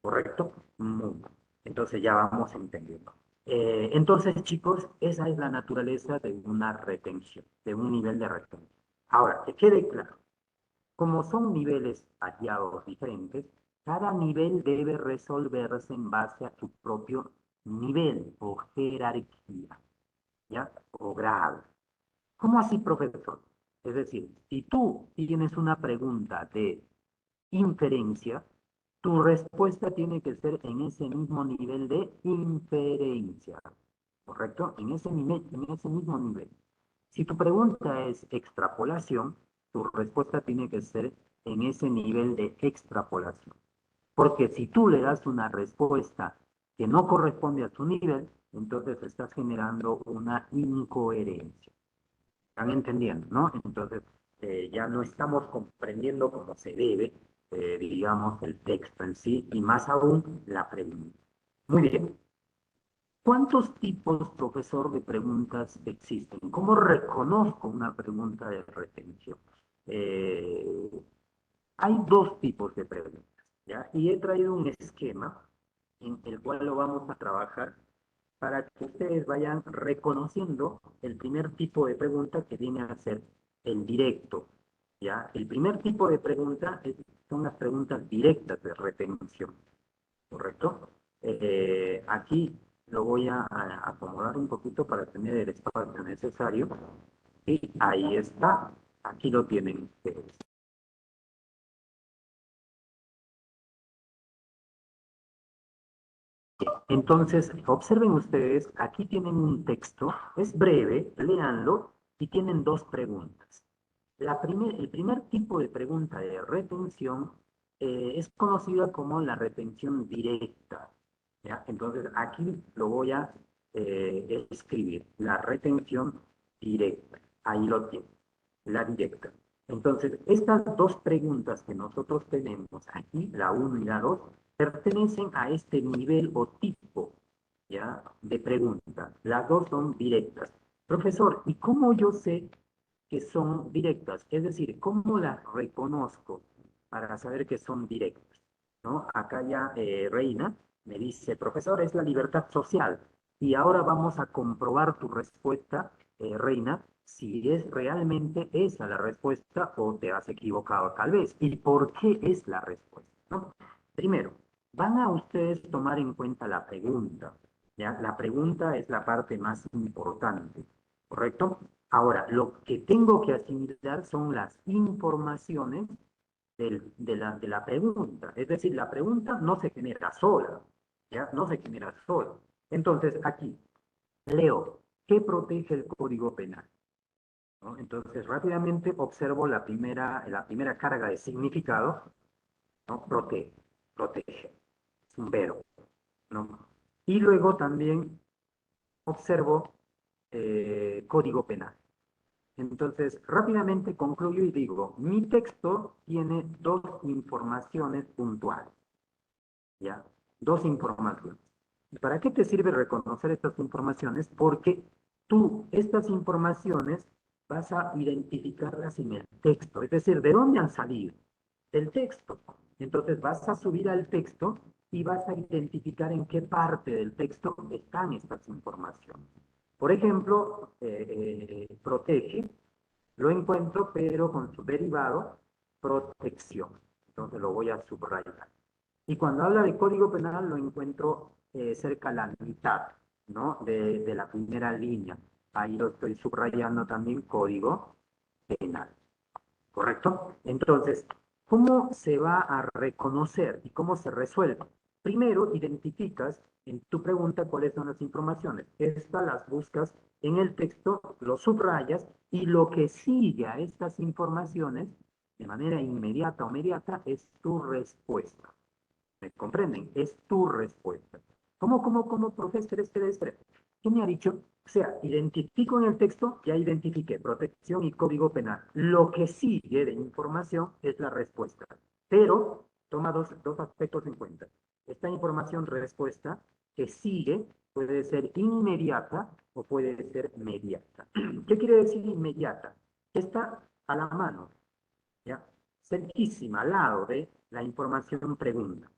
¿Correcto? Muy bien. Entonces ya vamos entendiendo. Entonces, chicos, esa es la naturaleza de una retención, de un nivel de retención. Ahora, que quede claro, como son niveles hallados diferentes, cada nivel debe resolverse en base a su propio nivel o jerarquía, ¿ya? O grado. ¿Cómo así, profesor? Es decir, si tú tienes una pregunta de inferencia, tu respuesta tiene que ser en ese mismo nivel de inferencia, ¿correcto? En ese mismo nivel. Si tu pregunta es extrapolación, tu respuesta tiene que ser en ese nivel de extrapolación. Porque si tú le das una respuesta que no corresponde a tu nivel, entonces estás generando una incoherencia. ¿Están entendiendo, no? Entonces, ya no estamos comprendiendo como se debe, digamos, el texto en sí, y más aún la pregunta. Muy bien. ¿Cuántos tipos, profesor, de preguntas existen? ¿Cómo reconozco una pregunta de retención? Eh, Hay dos tipos de preguntas, ¿ya? Y he traído un esquema en el cual lo vamos a trabajar para que ustedes vayan reconociendo el primer tipo de pregunta que viene a ser el directo, ¿ya? El primer tipo de pregunta son las preguntas directas de retención, ¿correcto? Aquí lo voy a acomodar un poquito para tener el espacio necesario. Y ahí está. Aquí lo tienen ustedes. Entonces, observen ustedes, aquí tienen un texto, es breve, léanlo, y tienen dos preguntas. El primer tipo de pregunta de retención es conocida como la retención directa, ¿ya? Entonces, aquí lo voy a escribir, la retención directa. Ahí lo tienen, la directa. Entonces, estas dos preguntas que nosotros tenemos aquí, la 1 y la 2, pertenecen a este nivel o tipo, ¿ya?, de pregunta. Las dos son directas. Profesor, ¿y cómo yo sé que son directas? Es decir, ¿cómo las reconozco para saber que son directas? ¿No? Acá ya Reina me dice, profesor, es la libertad social. Y ahora vamos a comprobar tu respuesta, Reina, si es realmente esa la respuesta o te has equivocado tal vez. ¿Y por qué es la respuesta? ¿no? Primero, van a ustedes tomar en cuenta la pregunta, ¿ya? La pregunta es la parte más importante, ¿correcto? Ahora, lo que tengo que asimilar son las informaciones de la pregunta. Es decir, la pregunta no se genera sola, ¿ya? No se genera sola. Entonces, aquí, leo, ¿qué protege el Código Penal? ¿No? Entonces, rápidamente observo la primera carga de significado, ¿no? Protege, protege, es un verbo, ¿no? Y luego también observo Código Penal. Entonces, rápidamente concluyo y digo, mi texto tiene dos informaciones puntuales, ¿ya? Dos informaciones. ¿Para qué te sirve reconocer estas informaciones? Porque tú estas informaciones vas a identificarlas en el texto, es decir, ¿de dónde han salido? Del texto. Entonces vas a subir al texto y vas a identificar en qué parte del texto están estas informaciones. Por ejemplo, protege, lo encuentro, pero con su derivado, protección. Entonces lo voy a subrayar. Y cuando habla de Código Penal, lo encuentro cerca a la mitad, ¿no? De la primera línea. Ahí lo estoy subrayando también, Código Penal. ¿Correcto? Entonces, ¿cómo se va a reconocer y cómo se resuelve? Primero, identificas en tu pregunta cuáles son las informaciones. Estas las buscas en el texto, lo subrayas y lo que sigue a estas informaciones de manera inmediata o mediata es tu respuesta. ¿Me comprenden? Es tu respuesta. ¿Cómo, profesor? Espera. ¿Qué me ha dicho? O sea, identifico en el texto, ya identifiqué protección y código penal. Lo que sigue de información es la respuesta. Pero toma dos aspectos en cuenta. Esta información respuesta que sigue puede ser inmediata o puede ser mediata. ¿Qué quiere decir inmediata? Está a la mano, ¿ya? Cerquísima, al lado de la información pregunta.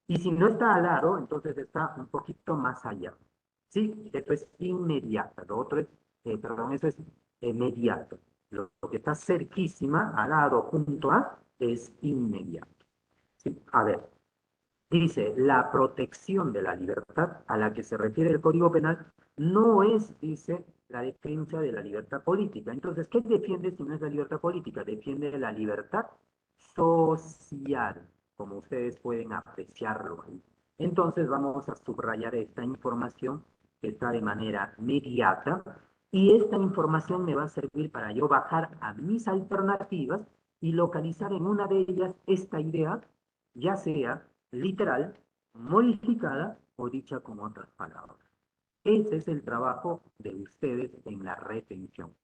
Y si no está al lado, entonces está un poquito más allá. ¿Sí? Esto es inmediata. Lo otro es, perdón, eso es inmediato. Lo que está cerquísima, al lado, junto a, es inmediato. ¿Sí? A ver, dice, la protección de la libertad a la que se refiere el Código Penal no es, dice, la defensa de la libertad política. Entonces, ¿qué defiende si no es la libertad política? Defiende la libertad social, como ustedes pueden apreciarlo ahí. Entonces, vamos a subrayar esta información que está de manera mediata y esta información me va a servir para yo bajar a mis alternativas y localizar en una de ellas esta idea, ya sea literal, modificada o dicha con otras palabras. Ese es el trabajo de ustedes en la retención,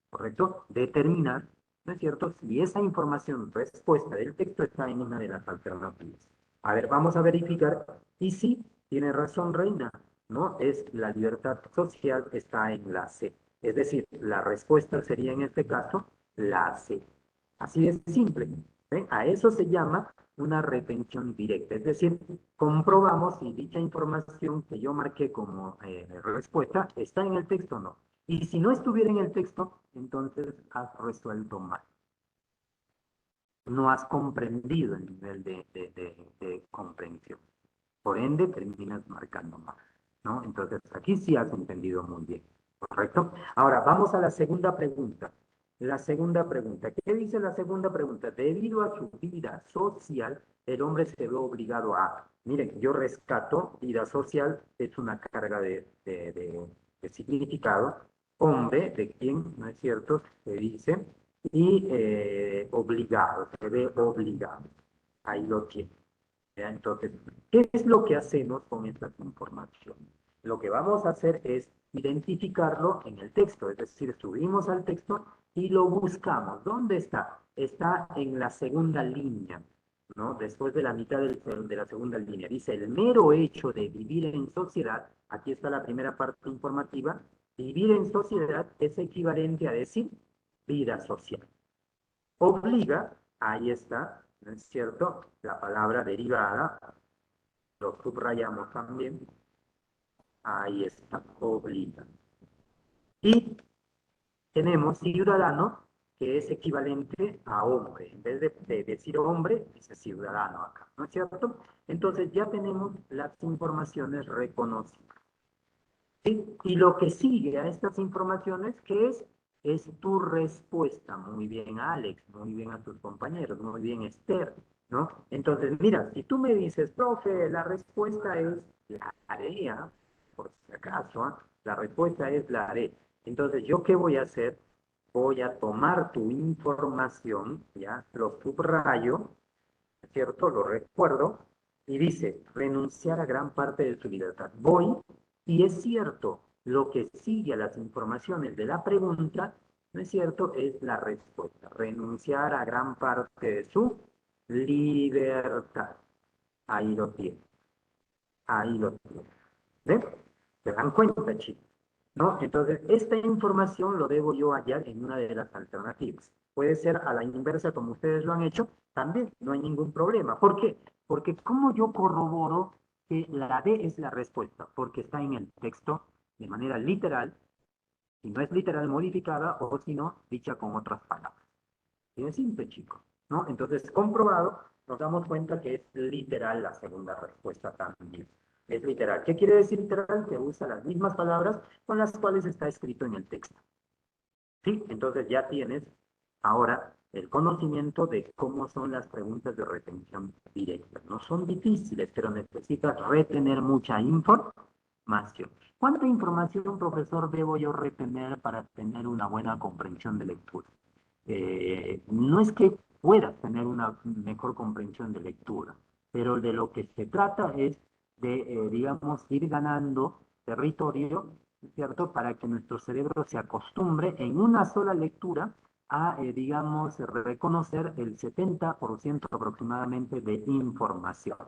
¿correcto? Determinar, ¿no es cierto?, si esa información respuesta del texto está en una de las alternativas. A ver, vamos a verificar. Y sí, tiene razón Reina, ¿no? Es la libertad social está en la C. Es decir, la respuesta sería en este caso la C. Así de simple. ¿Ven? A eso se llama una retención directa. Es decir, comprobamos si dicha información que yo marqué como respuesta está en el texto o no. Y si no estuviera en el texto, entonces has resuelto mal. No has comprendido el nivel de comprensión. Por ende, terminas marcando mal, ¿no? Entonces, aquí sí has entendido muy bien, ¿correcto? Ahora, vamos a la segunda pregunta. La segunda pregunta. ¿Qué dice la segunda pregunta? Debido a su vida social, el hombre se ve obligado a... Miren, yo rescato, vida social es una carga de significado. Hombre, de quién, ¿no es cierto? Se dice. Y obligado, se ve obligado. Ahí lo tiene. ¿Ya? Entonces, ¿qué es lo que hacemos con esta información? Lo que vamos a hacer es identificarlo en el texto, es decir, subimos al texto y lo buscamos. ¿Dónde está? Está en la segunda línea, ¿no? Después de la mitad de la segunda línea. Dice, el mero hecho de vivir en sociedad, aquí está la primera parte informativa, vivir en sociedad es equivalente a decir vida social. Obliga, ahí está, ¿no es cierto? La palabra derivada, lo subrayamos también, ahí está, obliga. Y tenemos ciudadano, que es equivalente a hombre. En vez de decir hombre, dice ciudadano acá, ¿no es cierto? Entonces ya tenemos las informaciones reconocidas. ¿Sí? Y lo que sigue a estas informaciones, ¿qué es? Es tu respuesta. Muy bien, Alex, muy bien a tus compañeros, muy bien, Esther, ¿no? Entonces, mira, si tú me dices, profe, la respuesta es la haré, ¿ah? Por si acaso, ¿ah? La respuesta es la haré. Entonces, ¿yo qué voy a hacer? Voy a tomar tu información, ¿ya? Lo subrayo, ¿cierto? Lo recuerdo, y dice, renunciar a gran parte de su libertad. Voy, y es cierto, lo que sigue a las informaciones de la pregunta, ¿no es cierto? Es la respuesta, renunciar a gran parte de su libertad. Ahí lo tiene, ahí lo tiene. ¿Ven? ¿Se dan cuenta, chicos? ¿No? Entonces, esta información lo debo yo hallar en una de las alternativas. Puede ser a la inversa, como ustedes lo han hecho, también no hay ningún problema. ¿Por qué? Porque ¿cómo yo corroboro que la D es la respuesta? Porque está en el texto de manera literal, si no es literal modificada o si no, dicha con otras palabras. Bien simple, chicos, ¿no? Entonces, comprobado, nos damos cuenta que es literal la segunda respuesta también. Es literal. ¿Qué quiere decir literal? Que usa las mismas palabras con las cuales está escrito en el texto. ¿Sí? Entonces ya tienes ahora el conocimiento de cómo son las preguntas de retención directa. No son difíciles, pero necesitas retener mucha información. ¿Cuánta información, profesor, debo yo retener para tener una buena comprensión de lectura? No es que puedas tener una mejor comprensión de lectura, pero de lo que se trata es de, digamos, ir ganando territorio, ¿cierto? Para que nuestro cerebro se acostumbre en una sola lectura a, digamos, reconocer el 70% aproximadamente de información.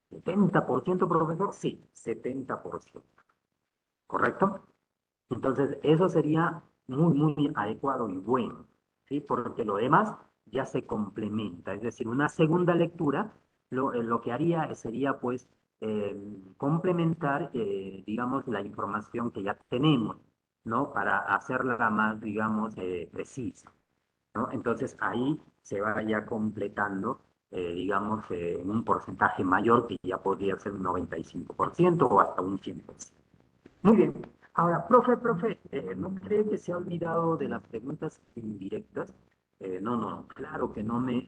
¿70%, profesor? Sí, 70%. ¿Correcto? Entonces, eso sería muy, muy adecuado y bueno, ¿sí? Porque lo demás ya se complementa. Es decir, una segunda lectura lo que haría sería, pues, complementar, digamos, la información que ya tenemos, ¿no? Para hacerla más, digamos, precisa, ¿no? Entonces, ahí se va ya completando, digamos, en un porcentaje mayor que ya podría ser un 95% o hasta un 100%. Muy bien. Ahora, profe, ¿no cree que se ha olvidado de las preguntas indirectas? No, no, claro que no me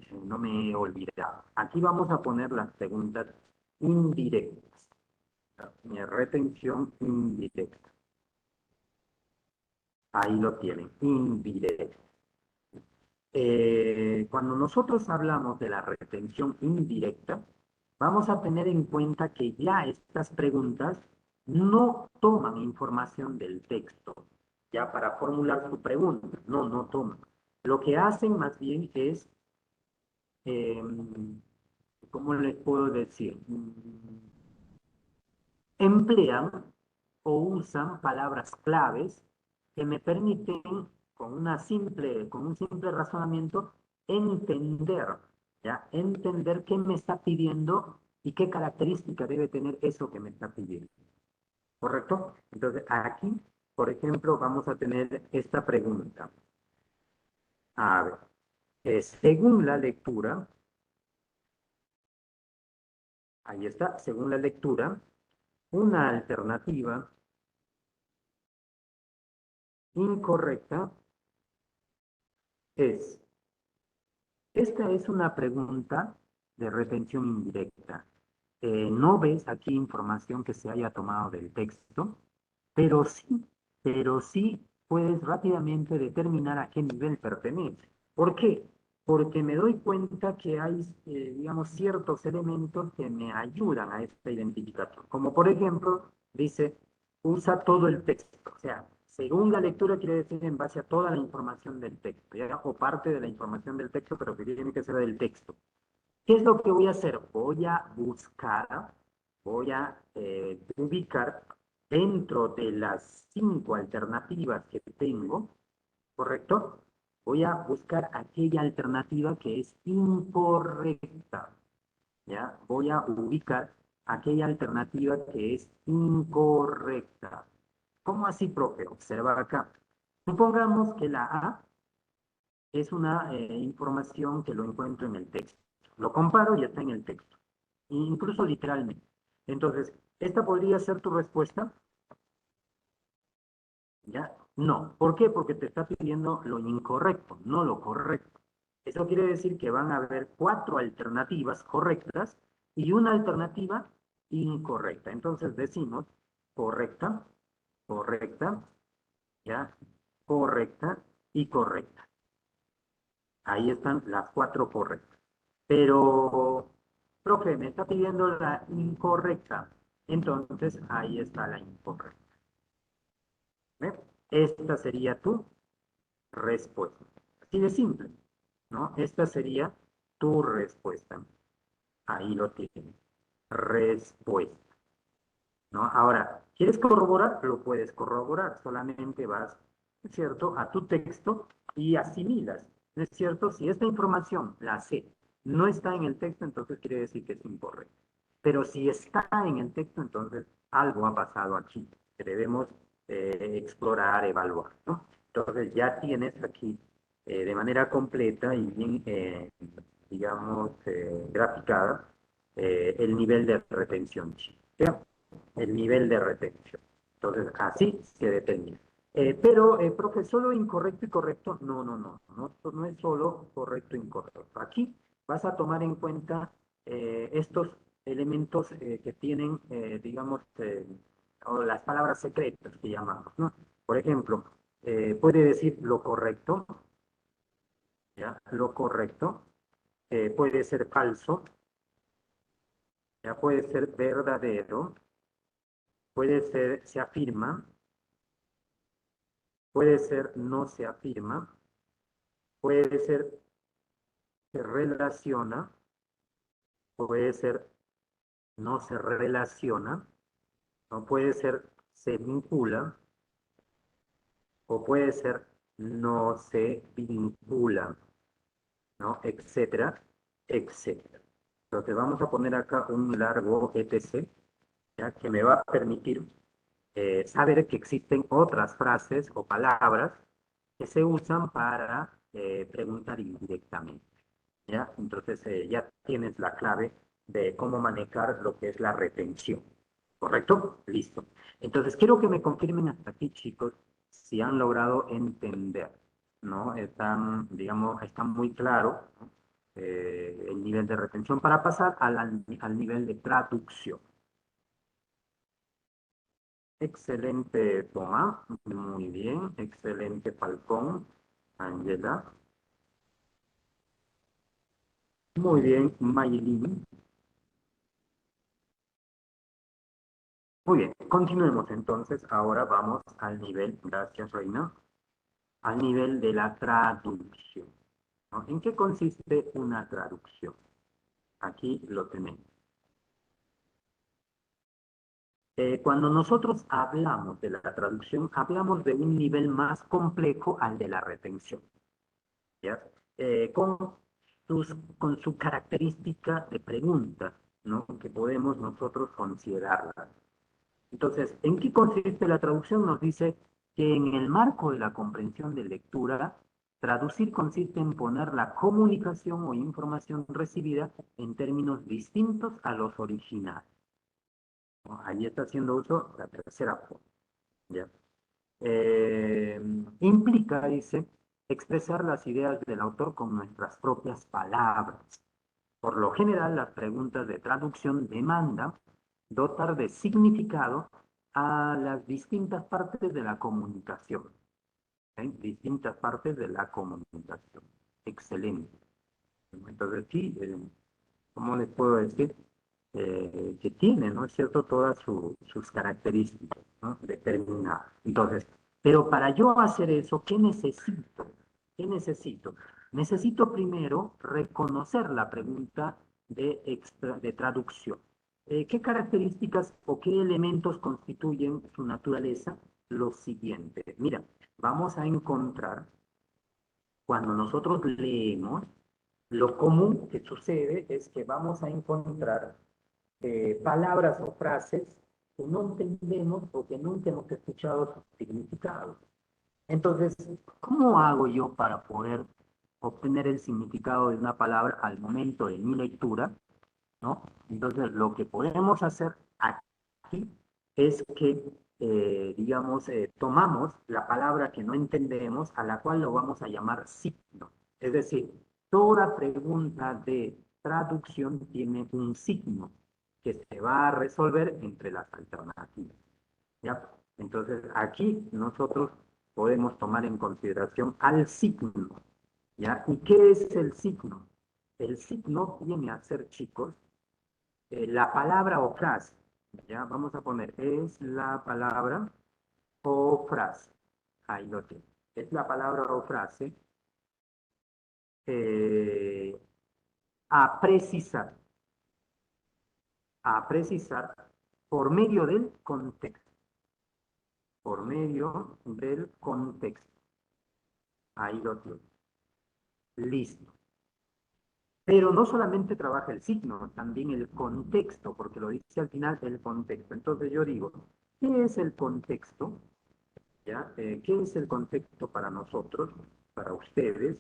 he olvidado. Aquí vamos a poner las preguntas indirectas. Retención indirecta. Ahí lo tienen, indirecta. Cuando nosotros hablamos de la retención indirecta, vamos a tener en cuenta que ya estas preguntas no toman información del texto, ya para formular su pregunta, no toman. Lo que hacen más bien es, eh, ¿cómo les puedo decir? Emplean o usan palabras claves que me permiten, con un simple razonamiento, entender, ¿ya? Entender qué me está pidiendo y qué característica debe tener eso que me está pidiendo. ¿Correcto? Entonces, aquí, por ejemplo, vamos a tener esta pregunta. A ver, según la lectura, ahí está, según la lectura, una alternativa incorrecta es, esta es una pregunta de retención indirecta. No ves aquí información que se haya tomado del texto, pero sí, pero sí puedes rápidamente determinar a qué nivel pertenece. ¿Por qué? Porque me doy cuenta que hay, digamos, ciertos elementos que me ayudan a esta identificación. Como por ejemplo, dice, usa todo el texto. O sea, según la lectura quiere decir en base a toda la información del texto, ¿ya? O parte de la información del texto, pero que tiene que ser del texto. ¿Qué es lo que voy a hacer? Voy a buscar, voy a ubicar dentro de las 5 alternativas que tengo, ¿correcto? Voy a buscar aquella alternativa que es incorrecta, ¿ya? Voy a ubicar aquella alternativa que es incorrecta. ¿Cómo así, profe? Observa acá. Supongamos que la A es una información que lo encuentro en el texto. Lo comparo y está en el texto, incluso literalmente. Entonces, ¿esta podría ser tu respuesta? ¿Ya? No. ¿Por qué? Porque te está pidiendo lo incorrecto, no lo correcto. Eso quiere decir que van a haber 4 alternativas correctas y una alternativa incorrecta. Entonces decimos correcta, correcta, ¿ya? Correcta y correcta. Ahí están las 4 correctas. Pero, profe, me está pidiendo la incorrecta. Entonces, ahí está la incorrecta. ¿Ve? Esta sería tu respuesta. Así de simple, ¿no? Esta sería tu respuesta. Ahí lo tienes. Respuesta, ¿no? Ahora, ¿quieres corroborar? Lo puedes corroborar. Solamente vas, ¿no es cierto?, a tu texto y asimilas. ¿No es cierto? Si esta información, la sé, no está en el texto, entonces quiere decir que es incorrecto. Pero si está en el texto, entonces algo ha pasado aquí que debemos explorar, evaluar, ¿no? Entonces ya tienes aquí de manera completa y bien, digamos, graficada el nivel de retención, ¿sí? El nivel de retención. Entonces, así se determina. Pero, profe, ¿solo incorrecto y correcto? No, no, no, no, no es solo correcto e incorrecto. Aquí vas a tomar en cuenta estos elementos que tienen, digamos, o las palabras secretas que llamamos, ¿no? Por ejemplo, puede decir lo correcto, ¿ya? Lo correcto, puede ser falso, ya puede ser verdadero, puede ser se afirma, puede ser no se afirma, puede ser se relaciona, puede ser no se relaciona, no puede ser se vincula, o puede ser no se vincula, ¿no? Etcétera, etcétera. Entonces vamos a poner acá un largo etc, ¿ya? Que me va a permitir saber que existen otras frases o palabras que se usan para preguntar indirectamente, ¿ya? Entonces ya tienes la clave de cómo manejar lo que es la retención, ¿correcto? Listo. Entonces quiero que me confirmen hasta aquí, chicos, si han logrado entender, ¿no? Están, digamos, está muy claro, ¿no? El nivel de retención para pasar al nivel de traducción. Excelente, Tomás. Muy bien. Excelente, Falcón. Ángela. Muy bien, Maylin. Muy bien, continuemos entonces. Ahora vamos al nivel, gracias, Reina, al nivel de la traducción, ¿no? ¿En qué consiste una traducción? Aquí lo tenemos. Cuando nosotros hablamos de la traducción, hablamos de un nivel más complejo al de la retención, ¿ya? Con con su característica de pregunta, ¿no? Que podemos nosotros considerarla. Entonces, ¿en qué consiste la traducción? Nos dice que en el marco de la comprensión de lectura, traducir consiste en poner la comunicación o información recibida en términos distintos a los originales, ¿no? Ahí está haciendo uso la tercera forma, ¿ya? Implica, dice, expresar las ideas del autor con nuestras propias palabras. Por lo general, las preguntas de traducción demandan dotar de significado a las distintas partes de la comunicación. ¿Eh? Distintas partes de la comunicación. Excelente. Entonces, sí, ¿cómo les puedo decir? Que tiene, ¿no es cierto?, todas sus características, ¿no? Determinadas. Entonces, pero para yo hacer eso, ¿qué necesito? ¿Qué necesito? Necesito primero reconocer la pregunta de traducción. ¿Qué características o qué elementos constituyen su naturaleza? Lo siguiente. Mira, vamos a encontrar, cuando nosotros leemos, lo común que sucede es que vamos a encontrar palabras o frases que no entendemos o que nunca hemos escuchado su significado. Entonces, ¿cómo hago yo para poder obtener el significado de una palabra al momento de mi lectura, ¿no? Entonces, lo que podemos hacer aquí es que, digamos, tomamos la palabra que no entendemos, a la cual lo vamos a llamar signo. Es decir, toda pregunta de traducción tiene un signo que se va a resolver entre las alternativas, ¿ya? Entonces, aquí nosotros podemos tomar en consideración al signo, ¿ya? ¿Y qué es el signo? El signo viene a ser, chicos, la palabra o frase, ¿ya? Vamos a poner, es la palabra o frase. Ahí lo tengo. Es la palabra o frase eh, a precisar, a precisar por medio del contexto, por medio del contexto. Ahí lo tengo. Listo. Pero no solamente trabaja el signo, también el contexto, porque lo dice al final el contexto. Entonces yo digo, ¿qué es el contexto? ¿Ya? ¿Qué es el contexto para nosotros, para ustedes?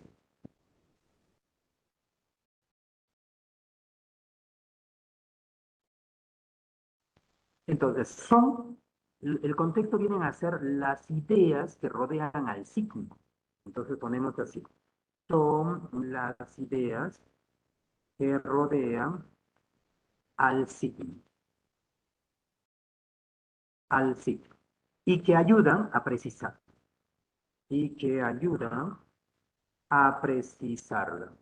Entonces, el contexto vienen a ser las ideas que rodean al signo. Entonces ponemos así, son las ideas que rodean al signo, y que ayudan a precisar, y que ayudan a precisarla.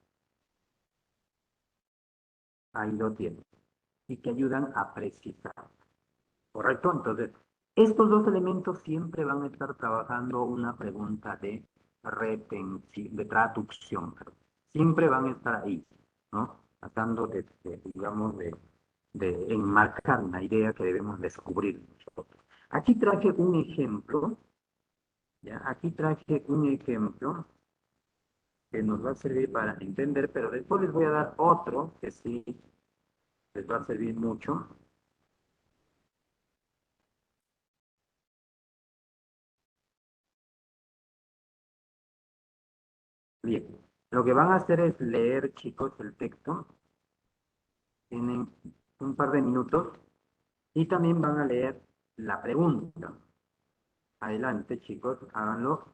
Ahí lo tienen. Y que ayudan a precisar. ¿Correcto? Entonces, estos dos elementos siempre van a estar trabajando una pregunta de retención, de traducción. Siempre van a estar ahí, ¿no? Tratando digamos, de enmarcar una idea que debemos descubrir nosotros. Aquí traje un ejemplo, ¿ya? Aquí traje un ejemplo que nos va a servir para entender, pero después les voy a dar otro que sí les va a servir mucho. Bien, lo que van a hacer es leer, chicos, el texto. Tienen un par de minutos y también van a leer la pregunta. Adelante, chicos, háganlo.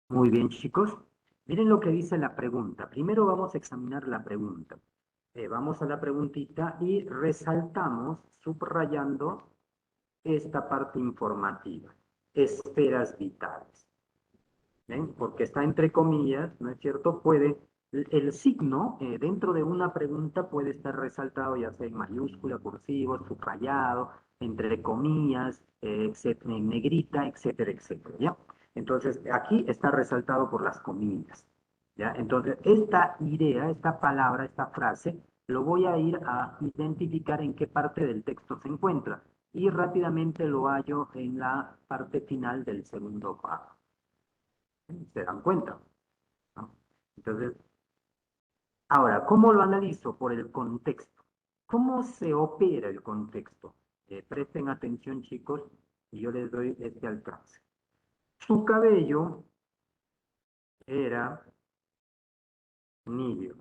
Muy bien, chicos. Miren lo que dice la pregunta. Primero vamos a examinar la pregunta. Vamos a la preguntita y resaltamos, subrayando esta parte informativa. Esferas vitales. ¿Ven? Porque está entre comillas, ¿no es cierto? El signo dentro de una pregunta puede estar resaltado ya sea en mayúscula, cursivo, subrayado, entre comillas, etcétera, en negrita, etcétera, etcétera, ¿ya? Entonces, aquí está resaltado por las comillas, ¿ya? Entonces, esta idea, esta palabra, esta frase, lo voy a ir a identificar en qué parte del texto se encuentra y rápidamente lo hallo en la parte final del segundo párrafo. ¿Se dan cuenta? ¿No? Entonces, ahora, ¿cómo lo analizo? Por el contexto. ¿Cómo se opera el contexto? Presten atención, chicos, y yo les doy este alcance. Su cabello era nibio.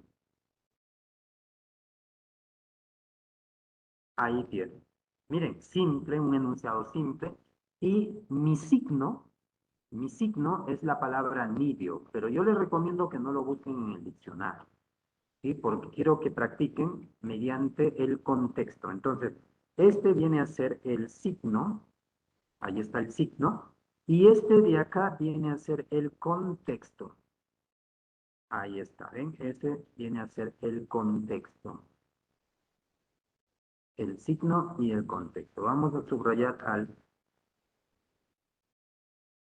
Ahí tienen. Miren, simple, un enunciado simple. Y mi signo Mi signo es la palabra nibio, pero yo les recomiendo que no lo busquen en el diccionario, ¿sí? Porque quiero que practiquen mediante el contexto. Entonces, este viene a ser el signo, ahí está el signo, y este de acá viene a ser el contexto. Ahí está, ¿ven? Ese viene a ser el contexto. El signo y el contexto. Vamos a subrayar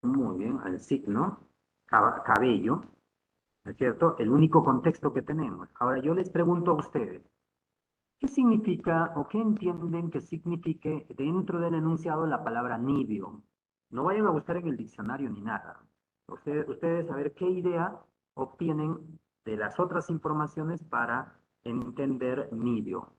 muy bien, al signo, cabello, ¿no es cierto? El único contexto que tenemos. Ahora yo les pregunto a ustedes, ¿qué significa o qué entienden que signifique dentro del enunciado la palabra nibio? No vayan a buscar en el diccionario ni nada. Ustedes a ver qué idea obtienen de las otras informaciones para entender nibio.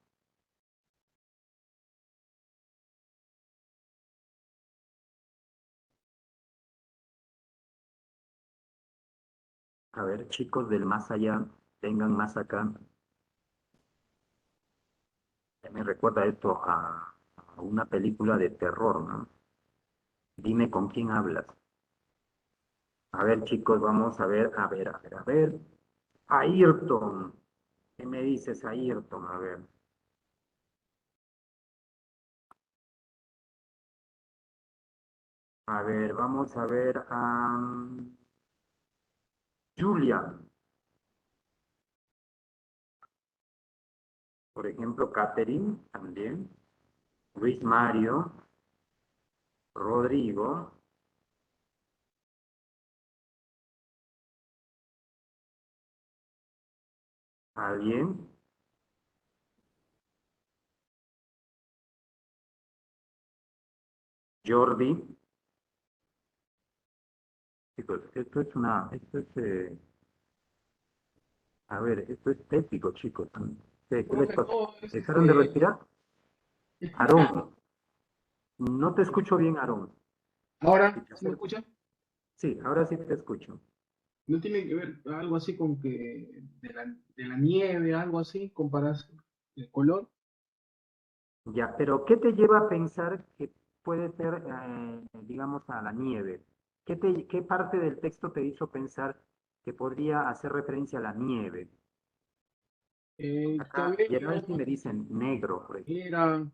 A ver, chicos del más allá, vengan más acá. Me recuerda esto a una película de terror, ¿no? Dime con quién hablas. A ver, chicos, vamos a ver, a ver, a ver, a ver. Ayrton. ¿Qué me dices, Ayrton? A ver. A ver, vamos a ver a Julia. Por ejemplo, Catherine también. Luis Mario. Rodrigo. ¿Alguien? Jordi. Chicos, a ver, esto es tépico, chicos. ¿Qué les Profe, pasa? todo es ¿Dejaron de respirar? Aarón, no te escucho bien, Aarón. Si Ahora, te ¿sí me acer- escucha? Sí, ahora sí te escucho. ¿No tiene que ver algo así con que de la nieve, algo así, comparas el color? Ya, pero ¿qué te lleva a pensar que puede ser, digamos, a la nieve? ¿Qué parte del texto te hizo pensar que podría hacer referencia a la nieve? El Acá, y a cabello ver si me dicen negro, por ejemplo.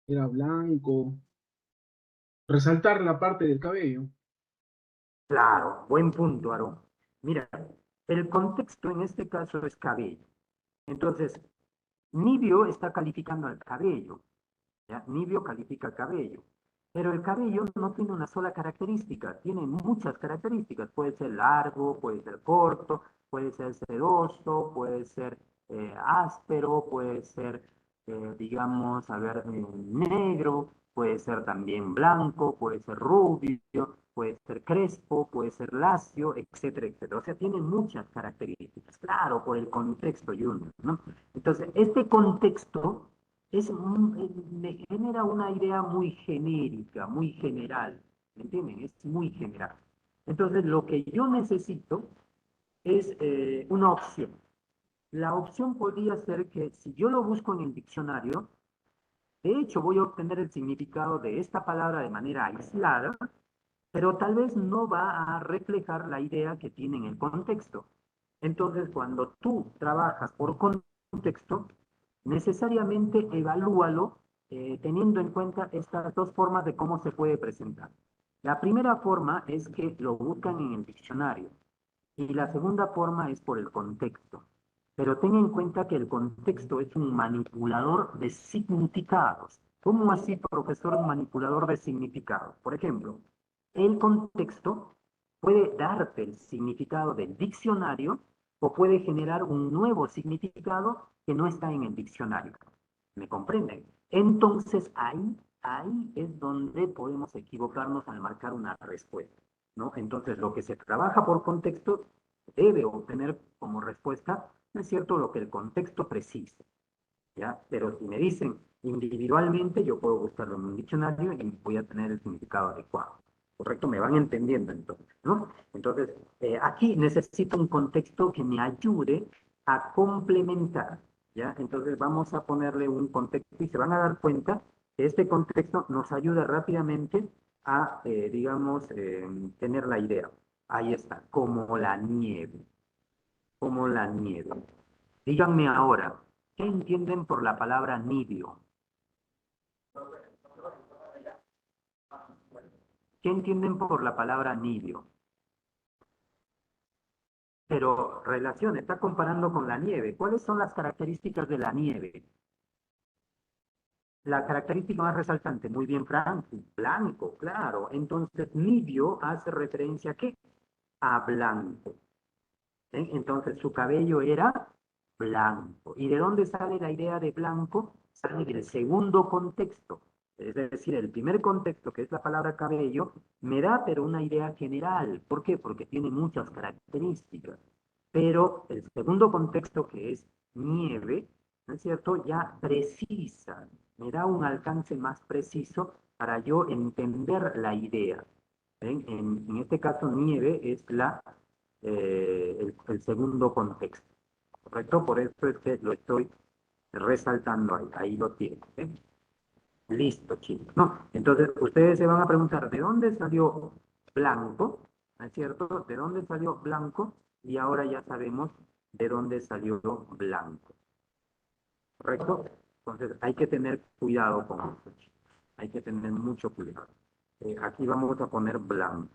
era blanco. Resaltar la parte del cabello. Claro, buen punto, Aarón. Mira, el contexto en este caso es cabello. Entonces, Nibio está calificando al cabello. ¿Ya? Nibio califica el cabello. Pero el cabello no tiene una sola característica, tiene muchas características. Puede ser largo, puede ser corto, puede ser sedoso, puede ser áspero, puede ser, digamos, a ver, negro, puede ser también blanco, puede ser rubio, puede ser crespo, puede ser lacio, etcétera, etcétera. O sea, tiene muchas características. Claro, por el contexto, Junior, ¿no? Entonces, este contexto me genera una idea muy genérica, muy general, ¿me entienden? Es muy general. Entonces, lo que yo necesito es una opción. La opción podría ser que si yo lo busco en el diccionario, de hecho voy a obtener el significado de esta palabra de manera aislada, pero tal vez no va a reflejar la idea que tiene en el contexto. Entonces, cuando tú trabajas por contexto, necesariamente evalúalo teniendo en cuenta estas dos formas de cómo se puede presentar. La primera forma es que lo buscan en el diccionario y la segunda forma es por el contexto. Pero ten en cuenta que el contexto es un manipulador de significados. ¿Cómo así, profesor, un manipulador de significados? Por ejemplo, el contexto puede darte el significado del diccionario o puede generar un nuevo significado que no está en el diccionario. ¿Me comprenden? Entonces ahí es donde podemos equivocarnos al marcar una respuesta, ¿no? Entonces lo que se trabaja por contexto debe obtener como respuesta, ¿no es cierto?, lo que el contexto precisa, ¿ya? Pero si me dicen individualmente, yo puedo buscarlo en un diccionario y voy a tener el significado adecuado. ¿Correcto? Me van entendiendo entonces, ¿no? Entonces, aquí necesito un contexto que me ayude a complementar, ¿ya? Entonces vamos a ponerle un contexto y se van a dar cuenta que este contexto nos ayuda rápidamente a, digamos, tener la idea. Ahí está, como la nieve, como la nieve. Díganme ahora, ¿qué entienden por la palabra nibio? ¿Qué entienden por la palabra nibio? Pero relación, está comparando con la nieve. ¿Cuáles son las características de la nieve? La característica más resaltante, muy bien, Franco, blanco, claro. Entonces, nibio hace referencia ¿a qué? A blanco. ¿Eh? Entonces, su cabello era blanco. ¿Y de dónde sale la idea de blanco? Sale del segundo contexto. Es decir, el primer contexto, que es la palabra cabello, me da pero una idea general. ¿Por qué? Porque tiene muchas características. Pero el segundo contexto, que es nieve, ¿no es cierto? Ya precisa, me da un alcance más preciso para yo entender la idea. ¿Ven? En este caso, nieve es el segundo contexto, ¿correcto? Por eso es que lo estoy resaltando ahí, ahí lo tienen. ¿Eh? Listo, chicos. No, entonces ustedes se van a preguntar, ¿de dónde salió blanco? ¿No es cierto? ¿De dónde salió blanco? Y ahora ya sabemos de dónde salió blanco, ¿correcto? Entonces hay que tener cuidado con eso, chicos. Hay que tener mucho cuidado. Aquí vamos a poner blanco.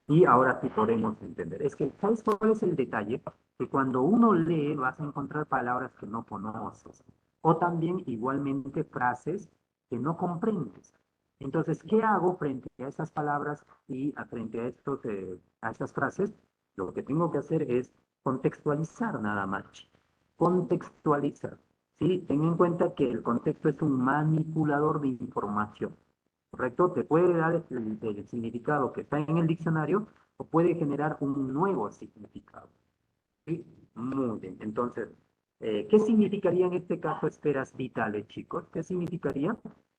Y ahora sí podemos entender. Es que, ¿sabes cuál es el detalle? Que cuando uno lee vas a encontrar palabras que no conoces. O también igualmente frases que no comprendes. Entonces, ¿qué hago frente a esas palabras y frente a estas frases? Lo que tengo que hacer es contextualizar nada más. Contextualizar. ¿Sí? Ten en cuenta que el contexto es un manipulador de información. ¿Correcto? Te puede dar el significado que está en el diccionario o puede generar un nuevo significado. ¿Sí? Muy bien. Entonces, ¿qué significaría en este caso esferas vitales, chicos? ¿Qué significaría?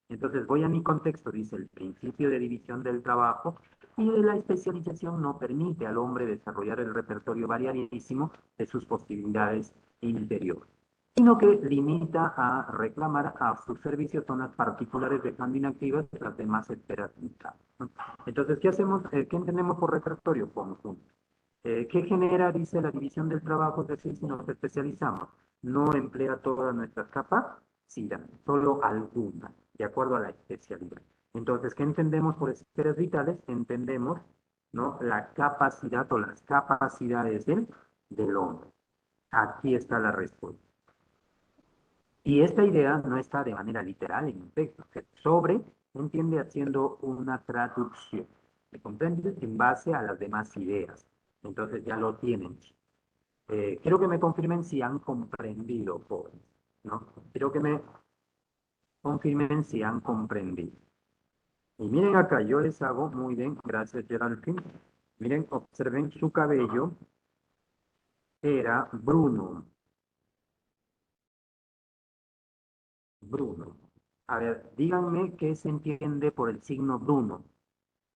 Entonces, voy a mi contexto, dice el principio de división del trabajo y de la especialización no permite al hombre desarrollar el repertorio variadísimo de sus posibilidades interiores, sino que limita a reclamar a sus servicios zonas particulares dejando inactivas las demás esferas vitales, ¿no? Entonces, ¿qué hacemos? ¿Qué entendemos por repertorio conjunto? ¿Qué genera, dice, la división del trabajo? Es decir, si nos especializamos, no emplea todas nuestras capacidades, solo algunas, de acuerdo a la especialidad. Entonces, ¿qué entendemos por esferas vitales? Entendemos, ¿no?, la capacidad o las capacidades del hombre. Aquí está la respuesta. Y esta idea no está de manera literal en un texto. Sobre entiende haciendo una traducción. ¿Se comprende? En base a las demás ideas. Entonces ya lo tienen. Quiero que me confirmen si han comprendido, jóvenes, ¿no? Quiero que me confirmen si han comprendido. Y miren acá, yo les hago muy bien, gracias Geraldine. Miren, observen su cabello, era Bruno. Bruno. A ver, díganme qué se entiende por el signo Bruno.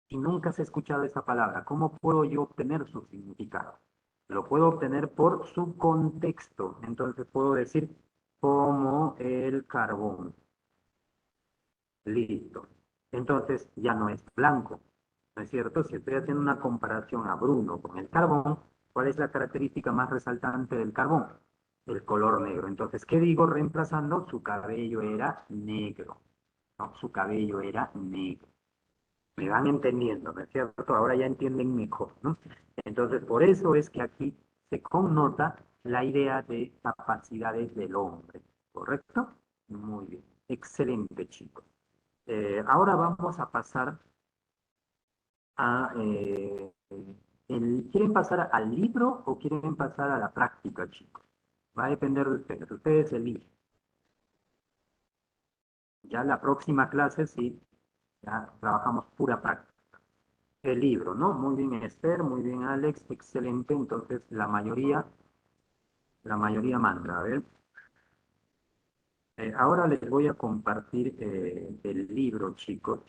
Si nunca se ha escuchado esa palabra, ¿cómo puedo yo obtener su significado? Lo puedo obtener por su contexto. Entonces puedo decir como el carbón. Listo. Entonces ya no es blanco. ¿No es cierto? Si estoy haciendo una comparación a Bruno con el carbón, ¿cuál es la característica más resaltante del carbón? El color negro. Entonces, ¿qué digo reemplazando? Su cabello era negro. ¿No? Su cabello era negro. Me van entendiendo, ¿no es cierto? Ahora ya entienden mejor, ¿no? Entonces, por eso es que aquí se connota la idea de capacidades del hombre, ¿correcto? Muy bien, excelente, chicos. Ahora vamos a pasar a... ¿quieren pasar al libro o quieren pasar a la práctica, chicos? Va a depender de ustedes. Ustedes eligen. Ya la próxima clase sí, ya trabajamos pura práctica. El libro, ¿no? Muy bien, Esther, muy bien, Alex, excelente. Entonces, la mayoría manda. A ver, ahora les voy a compartir el libro, chicos,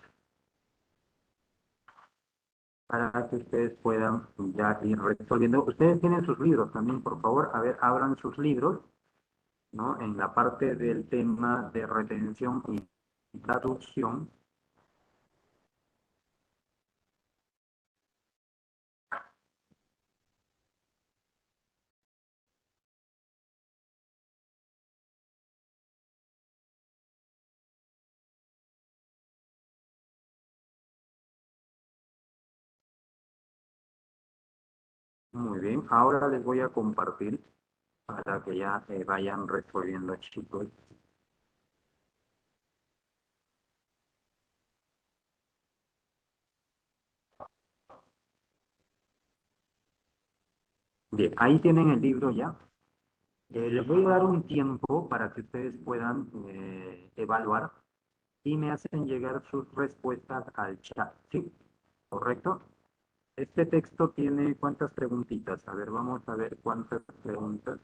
para que ustedes puedan ya ir resolviendo. Ustedes tienen sus libros también, por favor. A ver, abran sus libros, ¿no? En la parte del tema de retención y traducción. Muy bien, ahora les voy a compartir para que ya vayan resolviendo, chicos. Bien, ahí tienen el libro ya. Les voy a dar un tiempo para que ustedes puedan evaluar y me hacen llegar sus respuestas al chat, ¿sí? ¿Correcto? Este texto tiene cuántas preguntitas. A ver, vamos a ver cuántas preguntas.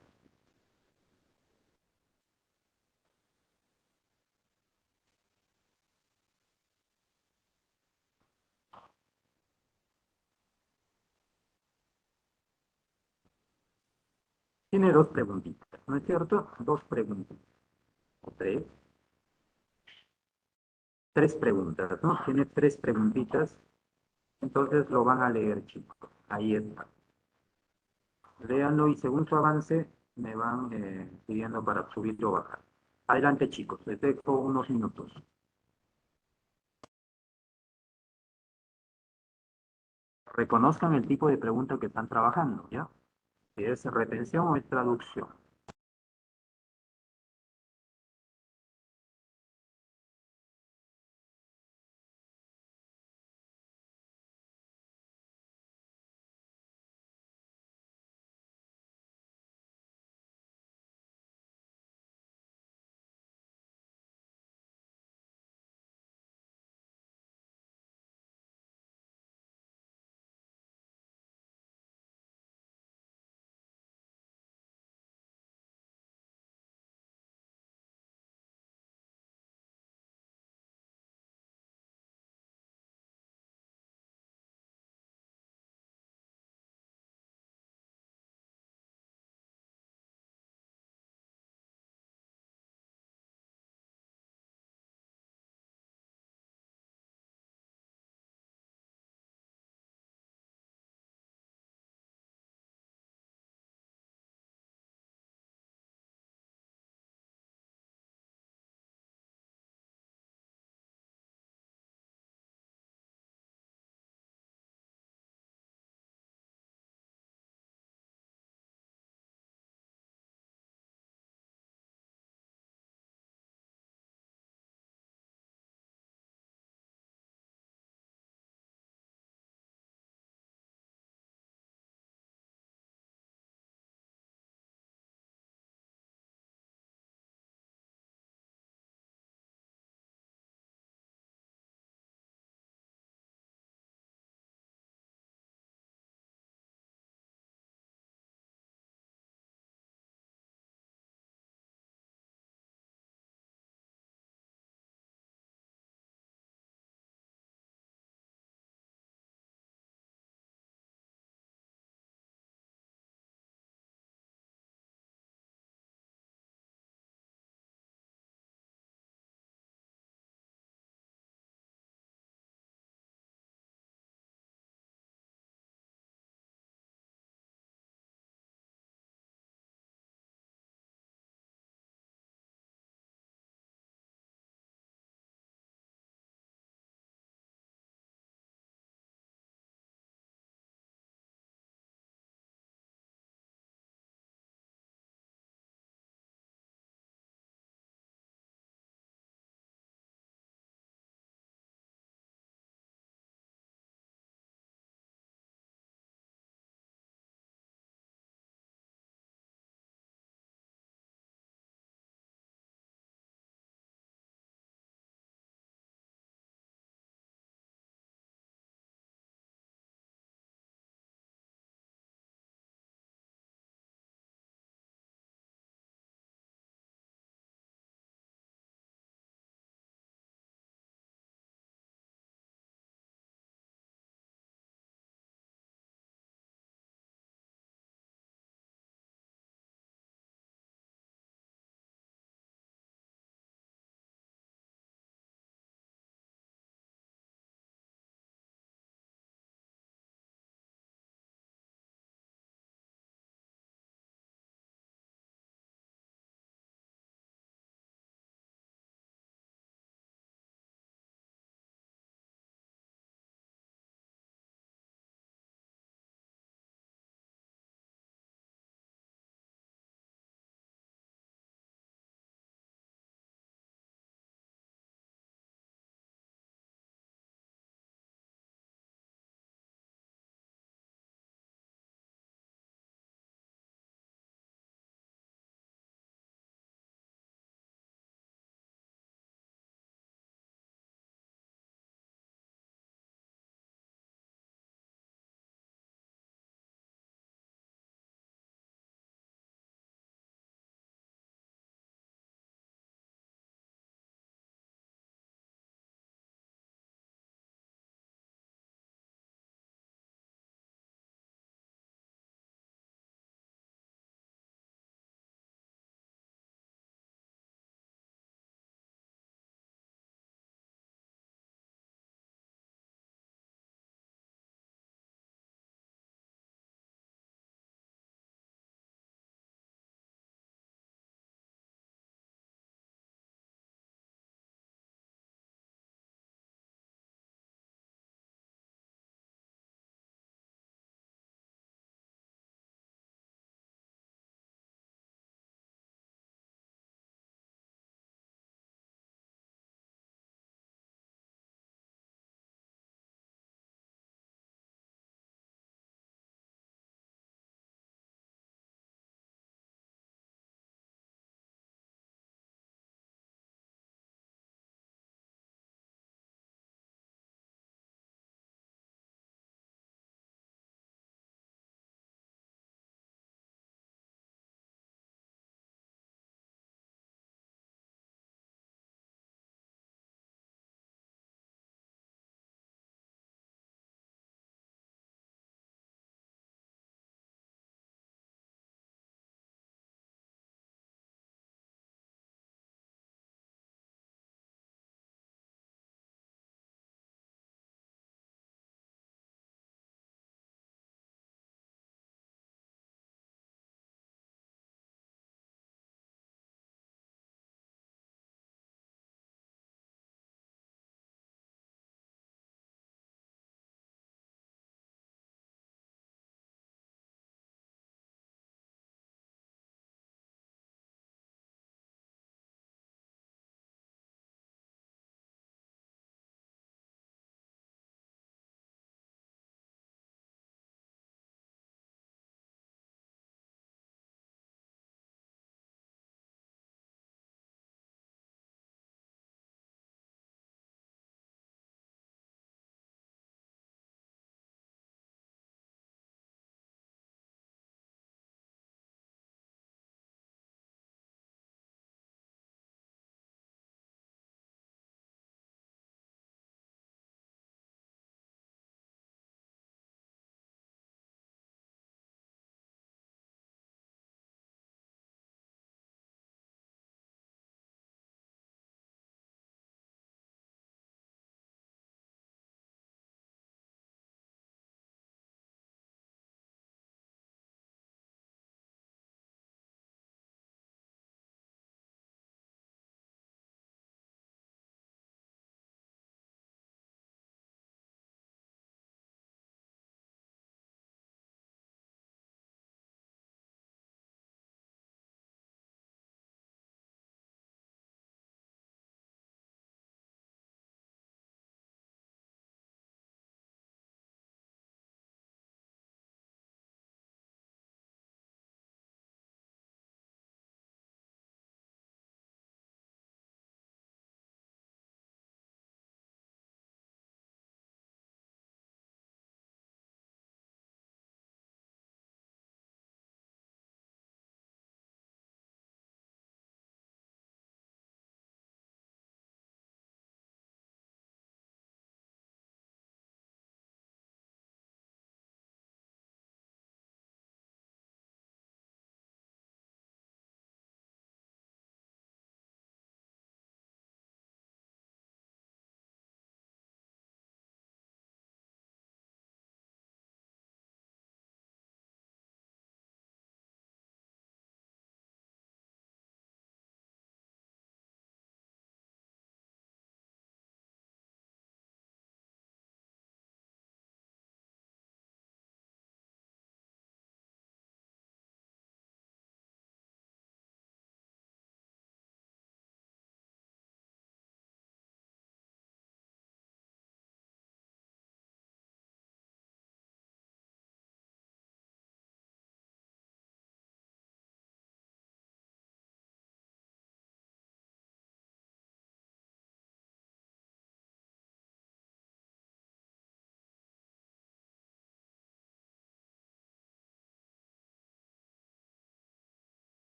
Tiene dos preguntitas, ¿no es cierto? Dos preguntas. O tres. Tres preguntas, ¿no? Tiene tres preguntitas. Entonces lo van a leer, chicos. Ahí está. Léanlo y según su avance me van pidiendo para subir o bajar. Adelante, chicos. Les dejo unos minutos. Reconozcan el tipo de pregunta que están trabajando, ¿ya? Si es retención o es traducción.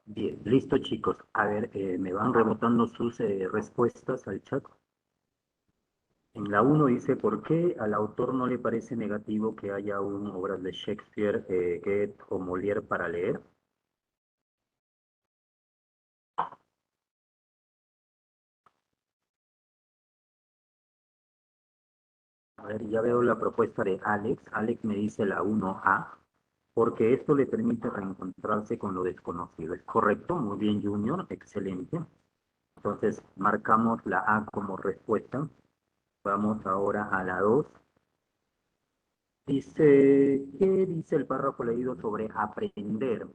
Bien, listo chicos. A ver, me van rebotando sus respuestas al chat. En la uno dice, ¿por qué al autor no le parece negativo que haya aún obras de Shakespeare, Goethe o Molière para leer? A ver, ya veo la propuesta de Alex. Alex me dice la 1A, porque esto le permite reencontrarse con lo desconocido. ¿Es correcto? Muy bien, Junior. Excelente. Entonces, marcamos la A como respuesta. Vamos ahora a la 2. Dice, ¿qué dice el párrafo leído sobre aprender?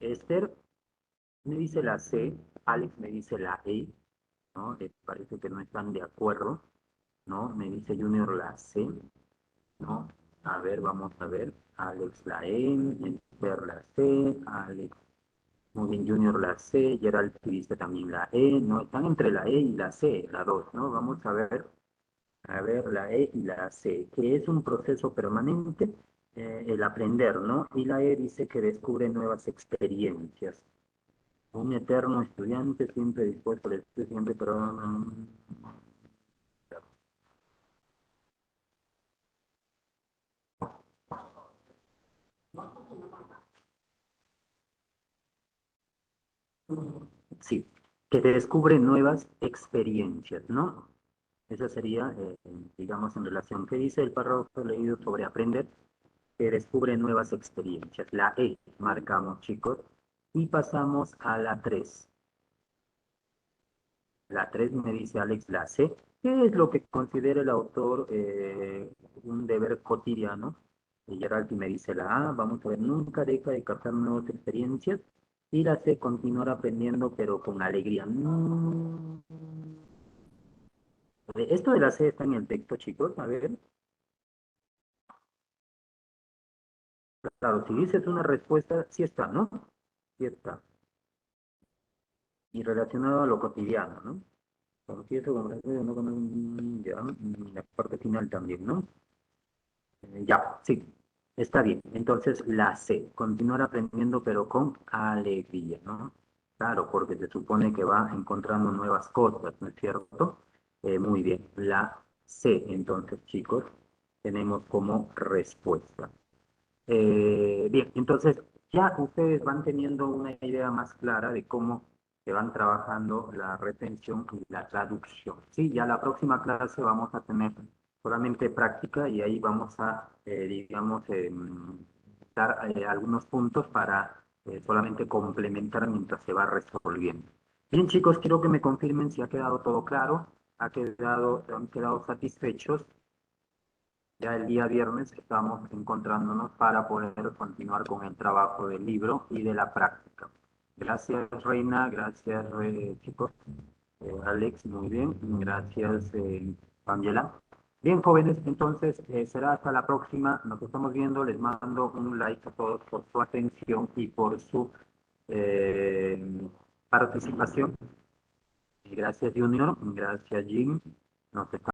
Esther me dice la C, Alex me dice la E, ¿no? Parece que no están de acuerdo, ¿no? Me dice Junior la C, ¿no? A ver, vamos a ver. Alex la E, Esther la C, Alex, muy bien, Junior la C, Gerald dice también la E, ¿no? Están entre la E y la C, la 2, ¿no? Vamos a ver la E y la C, que es un proceso permanente, el aprender, ¿no? Y la E dice que descubre nuevas experiencias. Un eterno estudiante, siempre dispuesto al estudio, siempre, pero... Sí, que descubre nuevas experiencias, ¿no? Esa sería, digamos, en relación. ¿Qué dice el párrafo leído sobre aprender? Que descubre nuevas experiencias. La E marcamos, chicos. Y pasamos a la 3. La 3 me dice Alex la C. ¿Qué es lo que considera el autor un deber cotidiano? Y Geraldi me dice la A. Vamos a ver, nunca deja de captar nuevas experiencias. Y la C, continuar aprendiendo, pero con alegría. Esto de la C está en el texto, chicos. A ver. Claro, si dices una respuesta, sí está, ¿no? Sí está. Y relacionado a lo cotidiano, ¿no? Confieso, no ya, la parte final también, ¿no? Ya, sí, está bien. Entonces, la C, continuar aprendiendo, pero con alegría, ¿no? Claro, porque se supone que va encontrando nuevas cosas, ¿no es cierto? Muy bien. La C, entonces, chicos, tenemos como respuesta. Bien, entonces ya ustedes van teniendo una idea más clara de cómo se van trabajando la retención y la traducción. Sí, ya la próxima clase vamos a tener solamente práctica y ahí vamos a, digamos, dar algunos puntos para solamente complementar mientras se va resolviendo. Bien, chicos, quiero que me confirmen si ha quedado todo claro, han quedado satisfechos. Ya el día viernes estamos encontrándonos para poder continuar con el trabajo del libro y de la práctica. Gracias, Reina. Gracias, chicos. Alex, muy bien. Gracias, Pamela. Bien, jóvenes, entonces será hasta la próxima. Nos estamos viendo. Les mando un like a todos por su atención y por su eh, participación. Gracias, Junior. Gracias, Jim. Nos estamos